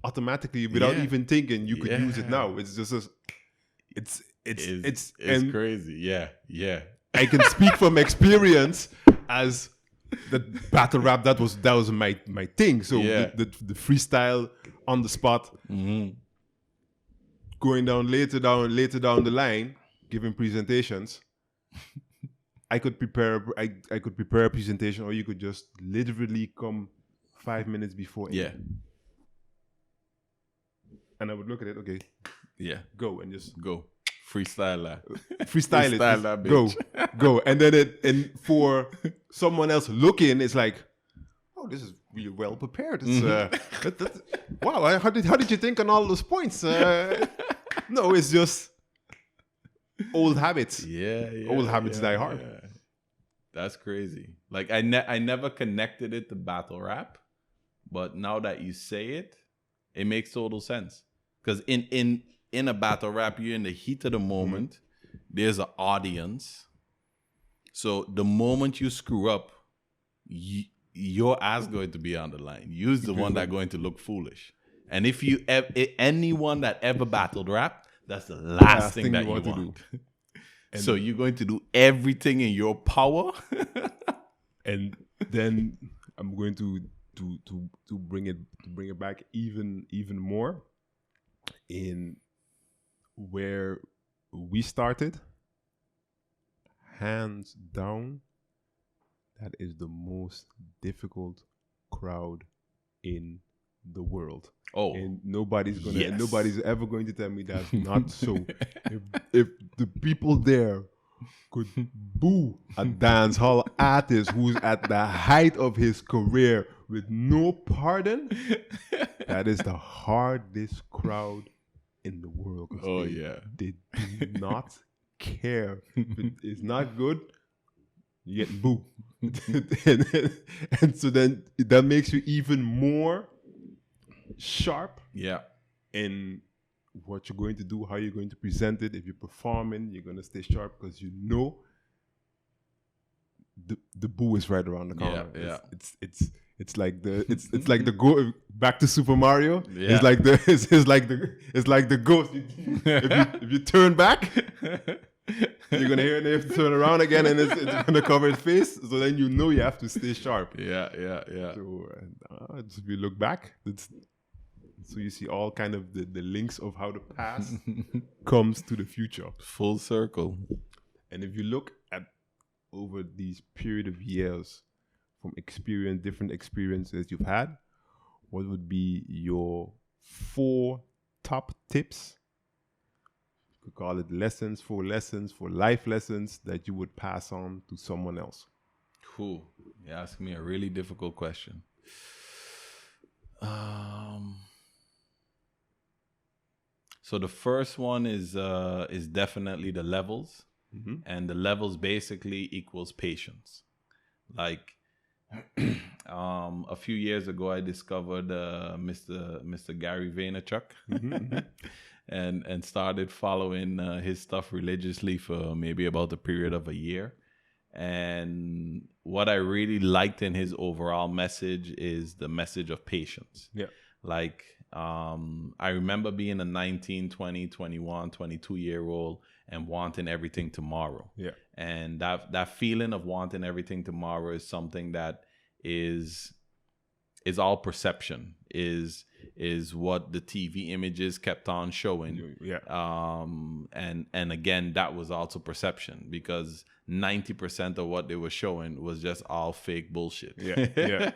automatically without even thinking. You could use it now. It's just it's crazy. Yeah. I can speak from experience as the battle rap. That was my thing. So the freestyle on the spot, going down later down the line, giving presentations. I could prepare a presentation, or you could just literally come 5 minutes before. Yeah. And I would look at it, okay. Yeah. Go and just go. Freestyle that. Freestyle it. That bitch. Go. And then for someone else looking, it's like, oh, this is really well prepared. It's wow, how did you think on all those points? No, it's just old habits. Old habits die hard. Yeah. That's crazy. Like I never connected it to battle rap. But now that you say it, it makes total sense. Because in a battle rap, you're in the heat of the moment. There's an audience. So the moment you screw up, your ass going to be on the line. You're the one that's going to look foolish. And if you anyone that ever battled rap, that's the last thing that you want to do. So you're going to do everything in your power. And then I'm going to bring it back even more in where we started. Hands down, that is the most difficult crowd in the world. Oh, And nobody's yes. ever going to tell me that's not so. If the people there could boo a dance hall artist who's at the height of his career with no pardon, that is the hardest crowd in the world. Oh, yeah. They do not care. If it's not good, you get boo. and so then that makes you even more sharp Yeah. in what you're going to do, how you're going to present it. If you're performing, you're going to stay sharp because you know the boo is right around the corner. Yeah. It's like the go back to Super Mario. Yeah. It's like the ghost. If you turn back, you're gonna hear it. And you have to turn around again, and it's gonna cover his face. So then you know you have to stay sharp. Yeah. So if you look back, so you see all kind of the links of how the past comes to the future. Full circle. And if you look at over these period of years from different experiences you've had, what would be your 4 top tips? You could call it lessons, 4 lessons, 4 life lessons that you would pass on to someone else. Cool. You asked me a really difficult question. So the first one is definitely the levels, and the levels basically equals patience. Like a few years ago, I discovered Mr. Gary Vaynerchuk, and started following his stuff religiously for maybe about a period of a year. And what I really liked in his overall message is the message of patience. Yeah. Like, I remember being a 19, 20, 21, 22-year-old and wanting everything tomorrow. Yeah. And that feeling of wanting everything tomorrow is something that is all perception, is what the TV images kept on showing. Yeah. And again, that was also perception, because 90% of what they were showing was just all fake bullshit. Yeah.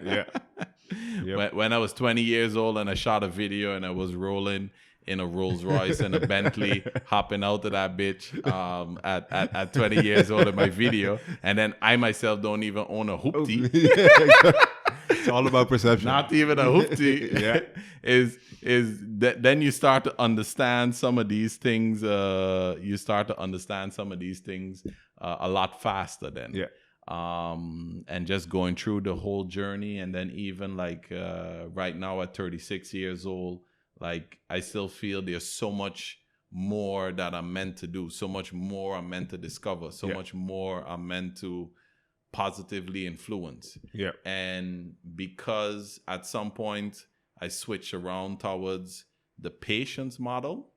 Yep. When I was 20 years old and I shot a video and I was rolling in a Rolls Royce and a Bentley, hopping out of that bitch at 20 years old in my video, and then I myself don't even own a hoopty. It's all about perception. Not even a hoopty. Yeah. is that then you start to understand some of these things. You start to understand some of these things a lot faster then. Yeah. And just going through the whole journey, and then even like right now at 36 years old, like I still feel there's so much more that I'm meant to do, so much more I'm meant to discover, so much more I'm meant to positively influence. Yeah. And because at some point I switched around towards the patience model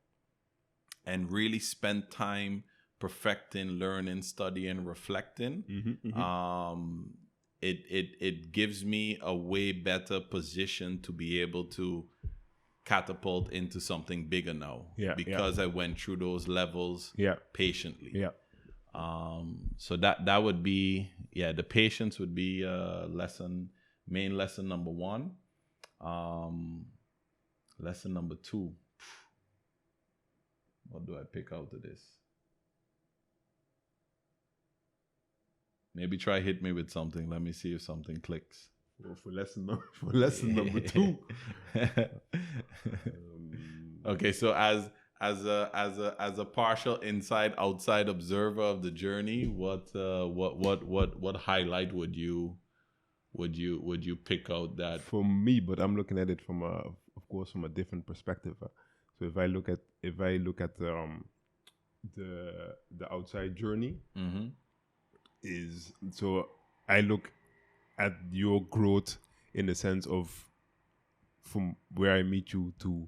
and really spent time perfecting, learning, studying, reflecting, it gives me a way better position to be able to catapult into something bigger now. Because I went through those levels patiently. Yeah. So that would be, the patience would be main lesson number 1. Lesson number 2. What do I pick out of this? Maybe try hit me with something. Let me see if something clicks. Well, for lesson number 2. Okay, so as a partial inside outside observer of the journey, what highlight would you pick out that? For me, but I'm looking at it from of course from a different perspective. So if I look at the outside journey, is, so I look at your growth in the sense of from where I meet you to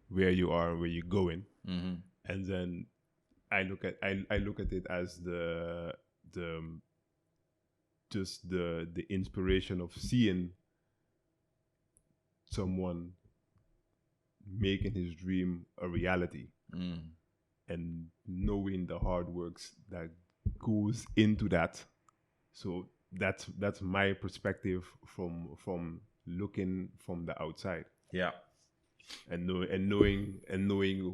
where you are, where you're going, and then I look at it as the inspiration of seeing someone making his dream a reality, and knowing the hard works that goes into that. So that's my perspective from looking from the outside Yeah. and knowing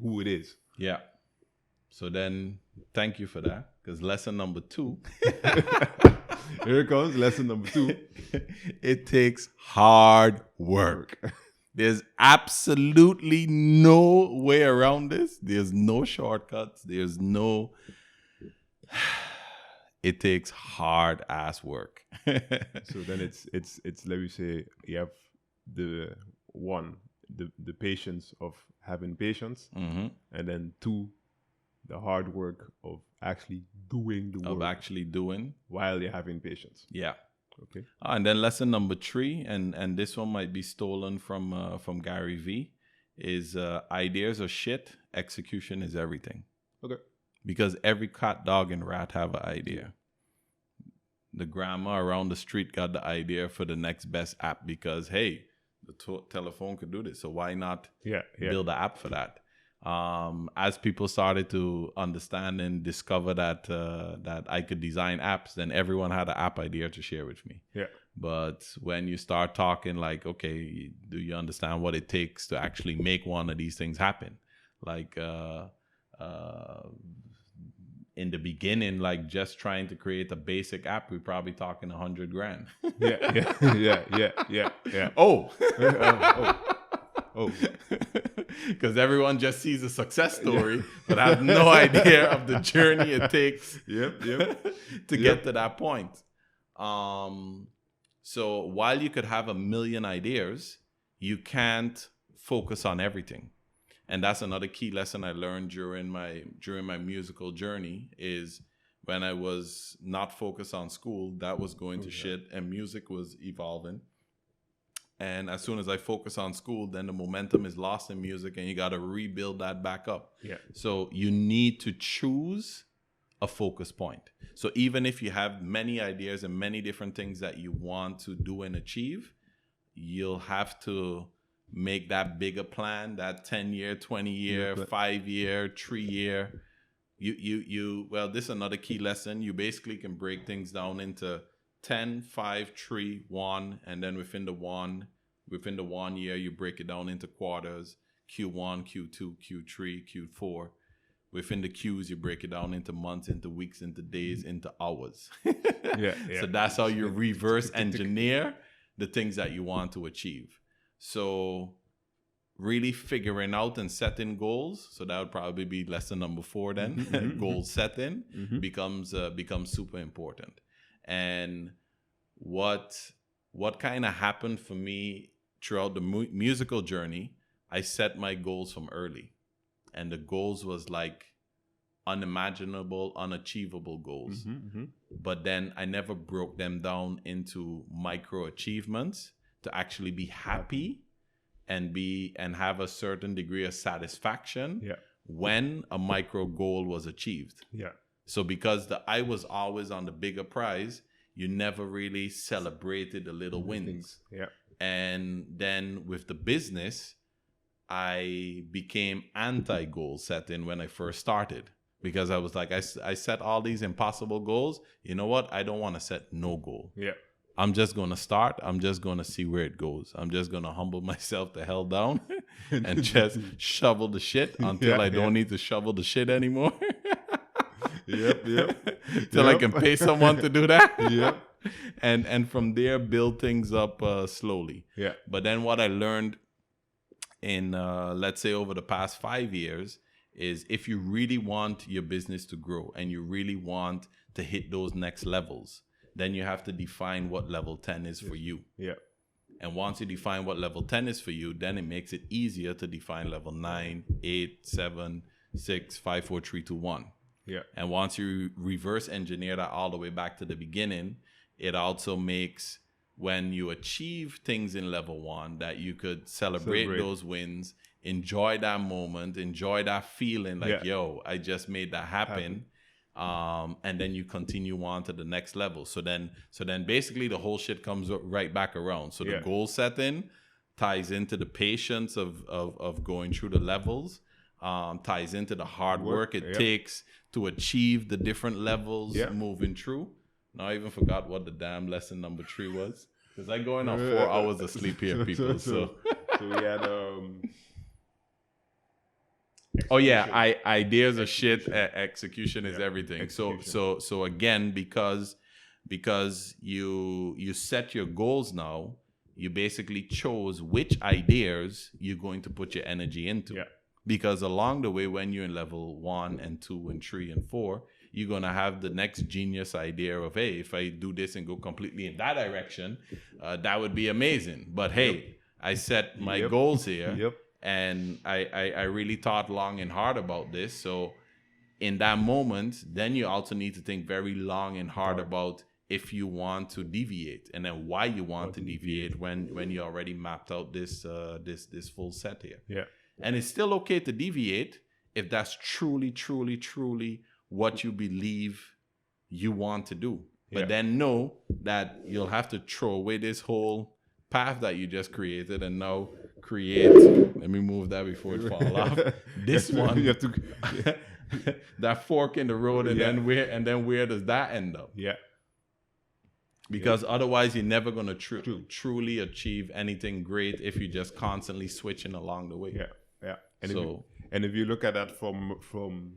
who it is. Yeah. So then, thank you for that. Because lesson number 2, Here comes lesson number 2. it takes hard work. There's absolutely no way around this. There's no shortcuts. It takes hard ass work. So then it's let me say you have the patience of having patience, Mm-hmm. and then 2, the hard work of actually doing the work Of actually doing. while you're having patience. Yeah. Okay. And then lesson number 3, and this one might be stolen from Gary V, is ideas are shit, execution is everything. Okay. Because every cat, dog, and rat have an idea. The grandma around the street got the idea for the next best app because, hey, the telephone could do this. So why not build an app for that? As people started to understand and discover that that I could design apps, then everyone had an app idea to share with me. Yeah. But when you start talking like, okay, do you understand what it takes to actually make one of these things happen? Like in the beginning, like just trying to create a basic app, we're probably talking $100,000. Yeah. Oh. Oh. Because everyone just sees a success story, but have no idea of the journey it takes to get to that point. So while you could have 1,000,000 ideas, you can't focus on everything. And that's another key lesson I learned during my musical journey is when I was not focused on school, that was going to shit, and music was evolving. And as soon as I focus on school, then the momentum is lost in music and you got to rebuild that back up. Yeah. So you need to choose a focus point. So even if you have many ideas and many different things that you want to do and achieve, you'll have to make that bigger plan, that 10-year, 20-year, 5-year, 3-year. Well, this is another key lesson. You basically can break things down into 10, 5, 3, 1, and then within the 1 year, you break it down into quarters, Q1, Q2, Q3, Q4. Within the Qs, you break it down into months, into weeks, into days, into hours. So that's how you reverse engineer the things that you want to achieve. So really figuring out and setting goals. So that would probably be lesson number 4 then. Goal setting becomes super important. And what kind of happened for me throughout the musical journey, I set my goals from early. And the goals was like unimaginable, unachievable goals. But then I never broke them down into micro achievements to actually be happy and have a certain degree of satisfaction when a micro goal was achieved. So because I was always on the bigger prize, you never really celebrated the little wins. And then with the business, I became anti-goal setting when I first started. Because I was like, I set all these impossible goals. You know what? I don't want to set no goal. I'm just going to start. I'm just going to see where it goes. I'm just going to humble myself the hell down and just shovel the shit until I don't need to shovel the shit anymore. Till I can pay someone to do that. And from there, build things up slowly. But then what I learned in, let's say, over the past 5 years is if you really want your business to grow and you really want to hit those next levels, then you have to define what level 10 is for you. And once you define what level 10 is for you, then it makes it easier to define level 9, 8, 7, 6, 5, 4, 3, 2, 1. And once you reverse engineer that all the way back to the beginning, it also makes when you achieve things in level 1 that you could celebrate those wins, enjoy that moment, enjoy that feeling like, yo, I just made that happen. And then you continue on to the next level. So then basically the whole shit comes right back around. So the goal setting ties into the patience of going through the levels, ties into the hard work it takes to achieve the different levels moving through. Now I even forgot what the damn lesson number 3 was. Because I go in on 4 hours of sleep here, people. So we had oh yeah, ideas are shit. Execution is everything. Execution. So again, because you set your goals now, you basically chose which ideas you're going to put your energy into. Yeah. Because along the way, when you're in level 1 and 2 and 3 and 4, you're gonna have the next genius idea of, hey, if I do this and go completely in that direction, that would be amazing. But hey, I set my goals here. And I really thought long and hard about this. So in that moment, then you also need to think very long and hard about if you want to deviate, and then why you want to deviate when you already mapped out this full set here. Yeah. And it's still okay to deviate if that's truly, truly, truly what you believe you want to do. But then know that you'll have to throw away this whole path that you just created and now create. Let me move that before it falls off. This one, you have to that fork in the road, and then where does that end up? Yeah. Because otherwise, you're never going to truly achieve anything great if you're just constantly switching along the way. Yeah. And if you look at that from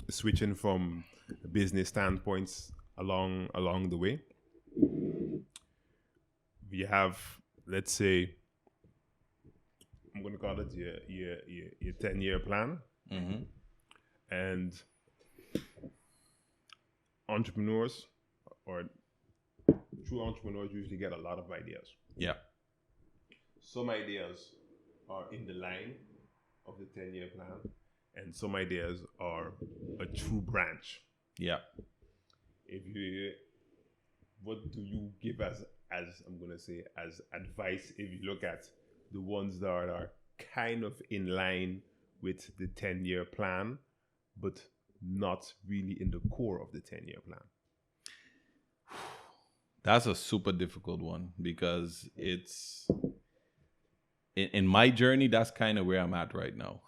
switching from business standpoints along the way, we have, let's say, I'm going to call it your 10-year plan. Mm-hmm. And entrepreneurs or true entrepreneurs usually get a lot of ideas. Yeah. Some ideas are in the line of the 10-year plan, and some ideas are a true branch. Yeah. What do you give as I'm going to say as advice if you look at the ones that are kind of in line with the 10-year plan, but not really in the core of the 10-year plan? That's a super difficult one, because it's in my journey, that's kind of where I'm at right now.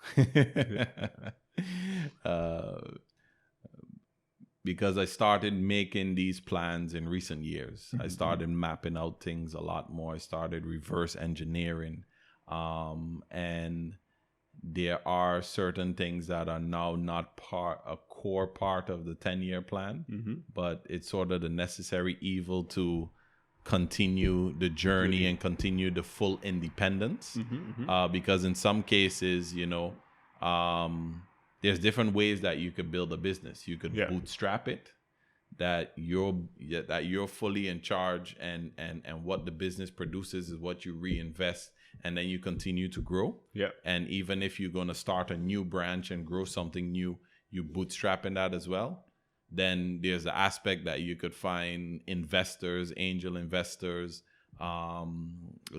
Because I started making these plans in recent years. I started mapping out things a lot more. I started reverse engineering. And there are certain things that are now not a core part of the 10-year plan, but it's sort of the necessary evil to continue the journey and continue the full independence. Because in some cases, there's different ways that you could build a business. You could bootstrap it, that you're fully in charge, and what the business produces is what you reinvest, and then you continue to grow. Yeah. And even if you're going to start a new branch and grow something new, you bootstrapping that as well. Then there's the aspect that you could find investors, angel investors,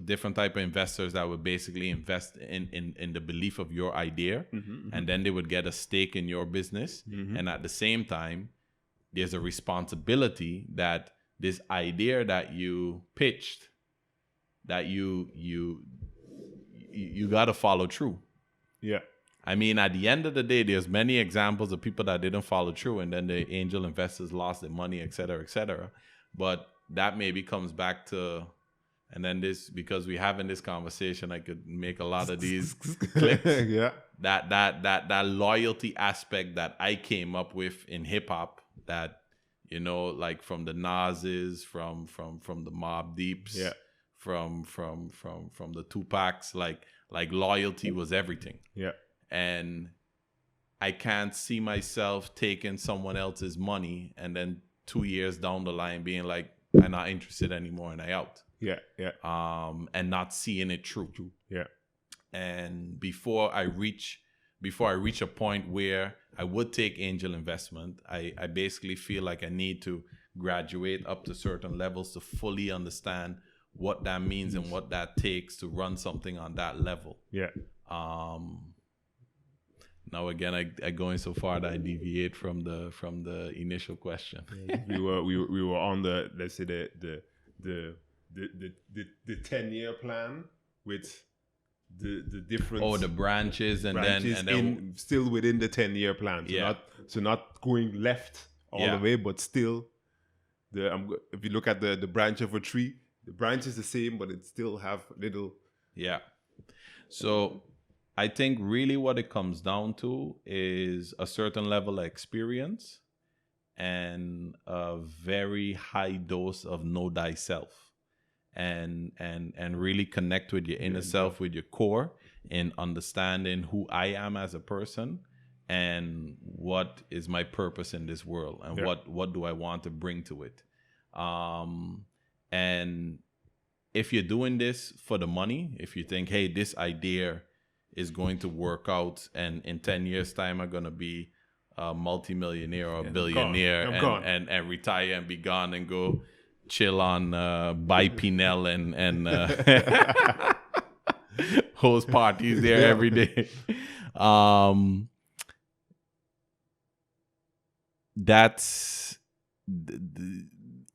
different type of investors that would basically invest in the belief of your idea, and then they would get a stake in your business. And at the same time, there's a responsibility that this idea that you pitched, that you got to follow through. Yeah. I mean, at the end of the day, there's many examples of people that didn't follow through, and then the angel investors lost their money, et cetera, et cetera. But that maybe comes back to, and then this, because we having this conversation, I could make a lot of these clips. Yeah. That loyalty aspect that I came up with in hip hop, that, like from the Nas's, from the Mobb Deeps, from the Tupacs, like loyalty was everything. Yeah. And I can't see myself taking someone else's money and then 2 years down the line being like, I'm not interested anymore and I out. Yeah. And not seeing it through. Yeah. And before I reach a point where I would take angel investment, I basically feel like I need to graduate up to certain levels to fully understand what that means and what that takes to run something on that level. Yeah. Now again, I going so far that I deviate from the initial question. we were on the, let's say, the 10-year plan with the different the branches and then still within the 10-year plan. So not going left all the way, but still if you look at the branch of a tree, the branch is the same, but it still have little. Yeah. So I think really what it comes down to is a certain level of experience and a very high dose of know thyself, and really connect with your inner self, with your core, in understanding who I am as a person and what is my purpose in this world, and what do I want to bring to it. And if you're doing this for the money, if you think, hey, this idea is going to work out, and in 10 years time I'm going to be a multimillionaire or a billionaire and retire and be gone and go chill on buy Pinel and host parties there every day. That's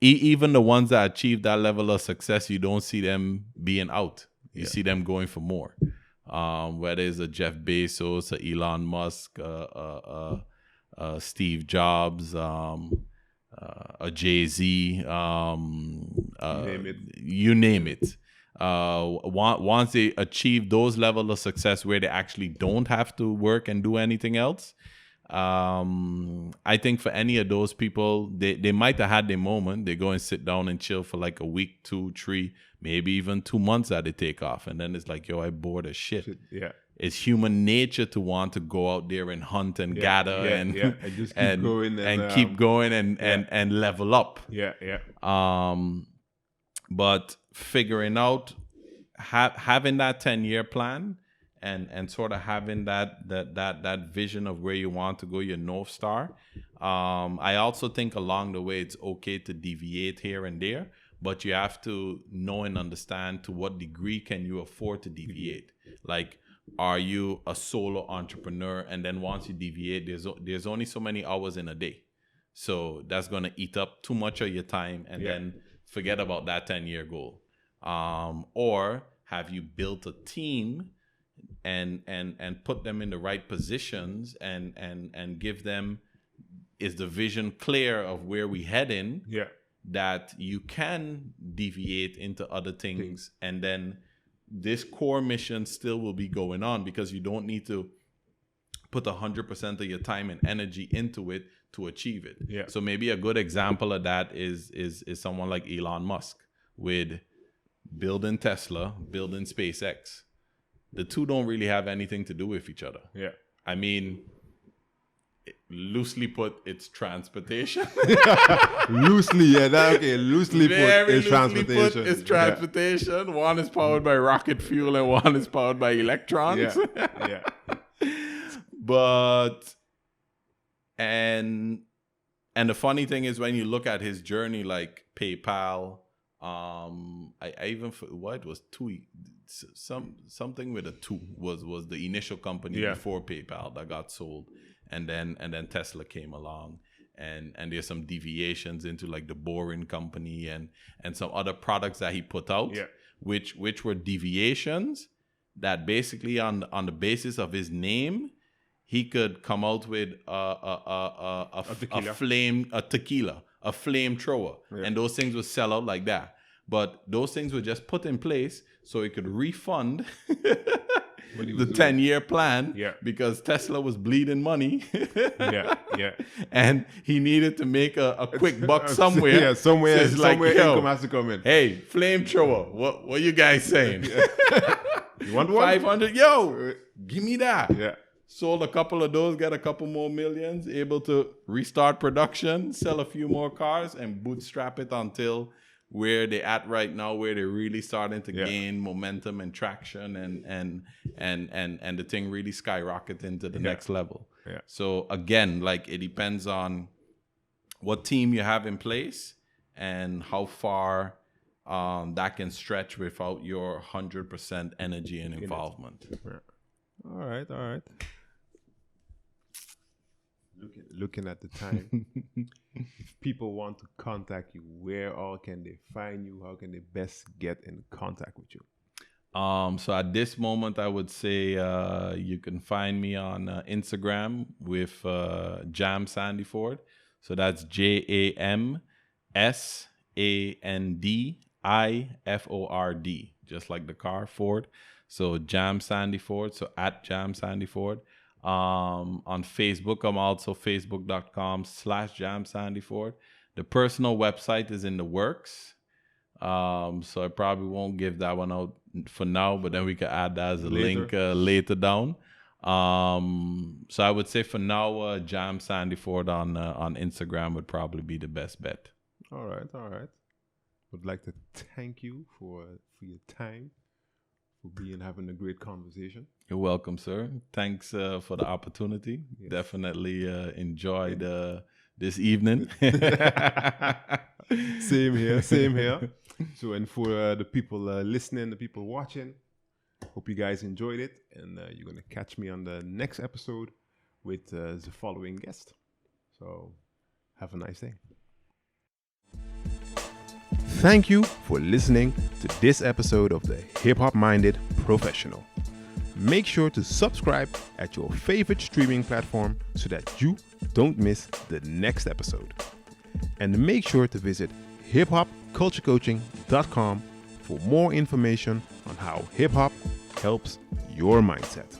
even the ones that achieve that level of success, you don't see them being out. You see them going for more. Whether it's a Jeff Bezos, a Elon Musk, Steve Jobs, a Jay-Z, you name it. Once they achieve those levels of success where they actually don't have to work and do anything else, I think for any of those people, they might have had their moment. They go and sit down and chill for like a week, 2, 3, maybe even 2 months that they take off. And then it's like, yo, I bored as shit. Yeah. It's human nature to want to go out there and hunt and gather and just keep going keep going and level up. But figuring out having that 10-year plan and sort of having that vision of where you want to go, your North Star. I also think along the way it's okay to deviate here and there, but you have to know and understand to what degree can you afford to deviate. Like, are you a solo entrepreneur, and then once you deviate, there's only so many hours in a day, so that's going to eat up too much of your time, and then forget about that 10-year goal. Or have you built a team and put them in the right positions and give them, is the vision clear of where we heading, that you can deviate into other things, and then this core mission still will be going on, because you don't need to put 100% of your time and energy into it to achieve it. So maybe a good example of that is someone like Elon Musk with building Tesla, building SpaceX. The two don't really have anything to do with each other. I mean, loosely put, it's transportation. Loosely put, it's transportation. It's transportation. One is powered by rocket fuel and one is powered by electrons. But and the funny thing is, when you look at his journey, like PayPal, I even what it was something with a 2 was the initial company before PayPal that got sold. And then Tesla came along, and there's some deviations into like the Boring Company and some other products that he put out, which were deviations that basically on the basis of his name, he could come out with a tequila, a flamethrower, and those things would sell out like that. But those things were just put in place so he could refund the 10-year plan, because Tesla was bleeding money. And he needed to make a quick buck somewhere. Somewhere so like, income has to come in. Hey, flamethrower, what you guys saying? You want one? 500? Yo, give me that. Sold a couple of those, got a couple more millions, able to restart production, sell a few more cars, and bootstrap it until where they're at right now, where they're really starting to gain momentum and traction, and the thing really skyrocket into the next level. So again, like, it depends on what team you have in place and how far that can stretch without your 100% energy and involvement. All right. Looking at the time, if people want to contact you, where all can they find you? How can they best get in contact with you? So at this moment, I would say you can find me on Instagram with Jam Sandiford. So that's JAMSANDIFORD. IFORD, just like the car, Ford. So Jam Sandiford, so at Jam Sandiford. On Facebook, I'm also facebook.com/Jam Sandiford. The personal website is in the works. So I probably won't give that one out for now, but then we can add that as a link later down. So I would say for now, Jam Sandiford on Instagram would probably be the best bet. All right. Would like to thank you for your time, for having a great conversation. You're welcome, sir. Thanks for the opportunity. Yes. Definitely enjoyed this evening. Same here. So, and for the people listening, the people watching, hope you guys enjoyed it. And you're going to catch me on the next episode with the following guest. So, have a nice day. Thank you for listening to this episode of the HipHop Minded Professional. Make sure to subscribe at your favorite streaming platform so that you don't miss the next episode. And make sure to visit hiphopculturecoaching.com for more information on how hip hop helps your mindset.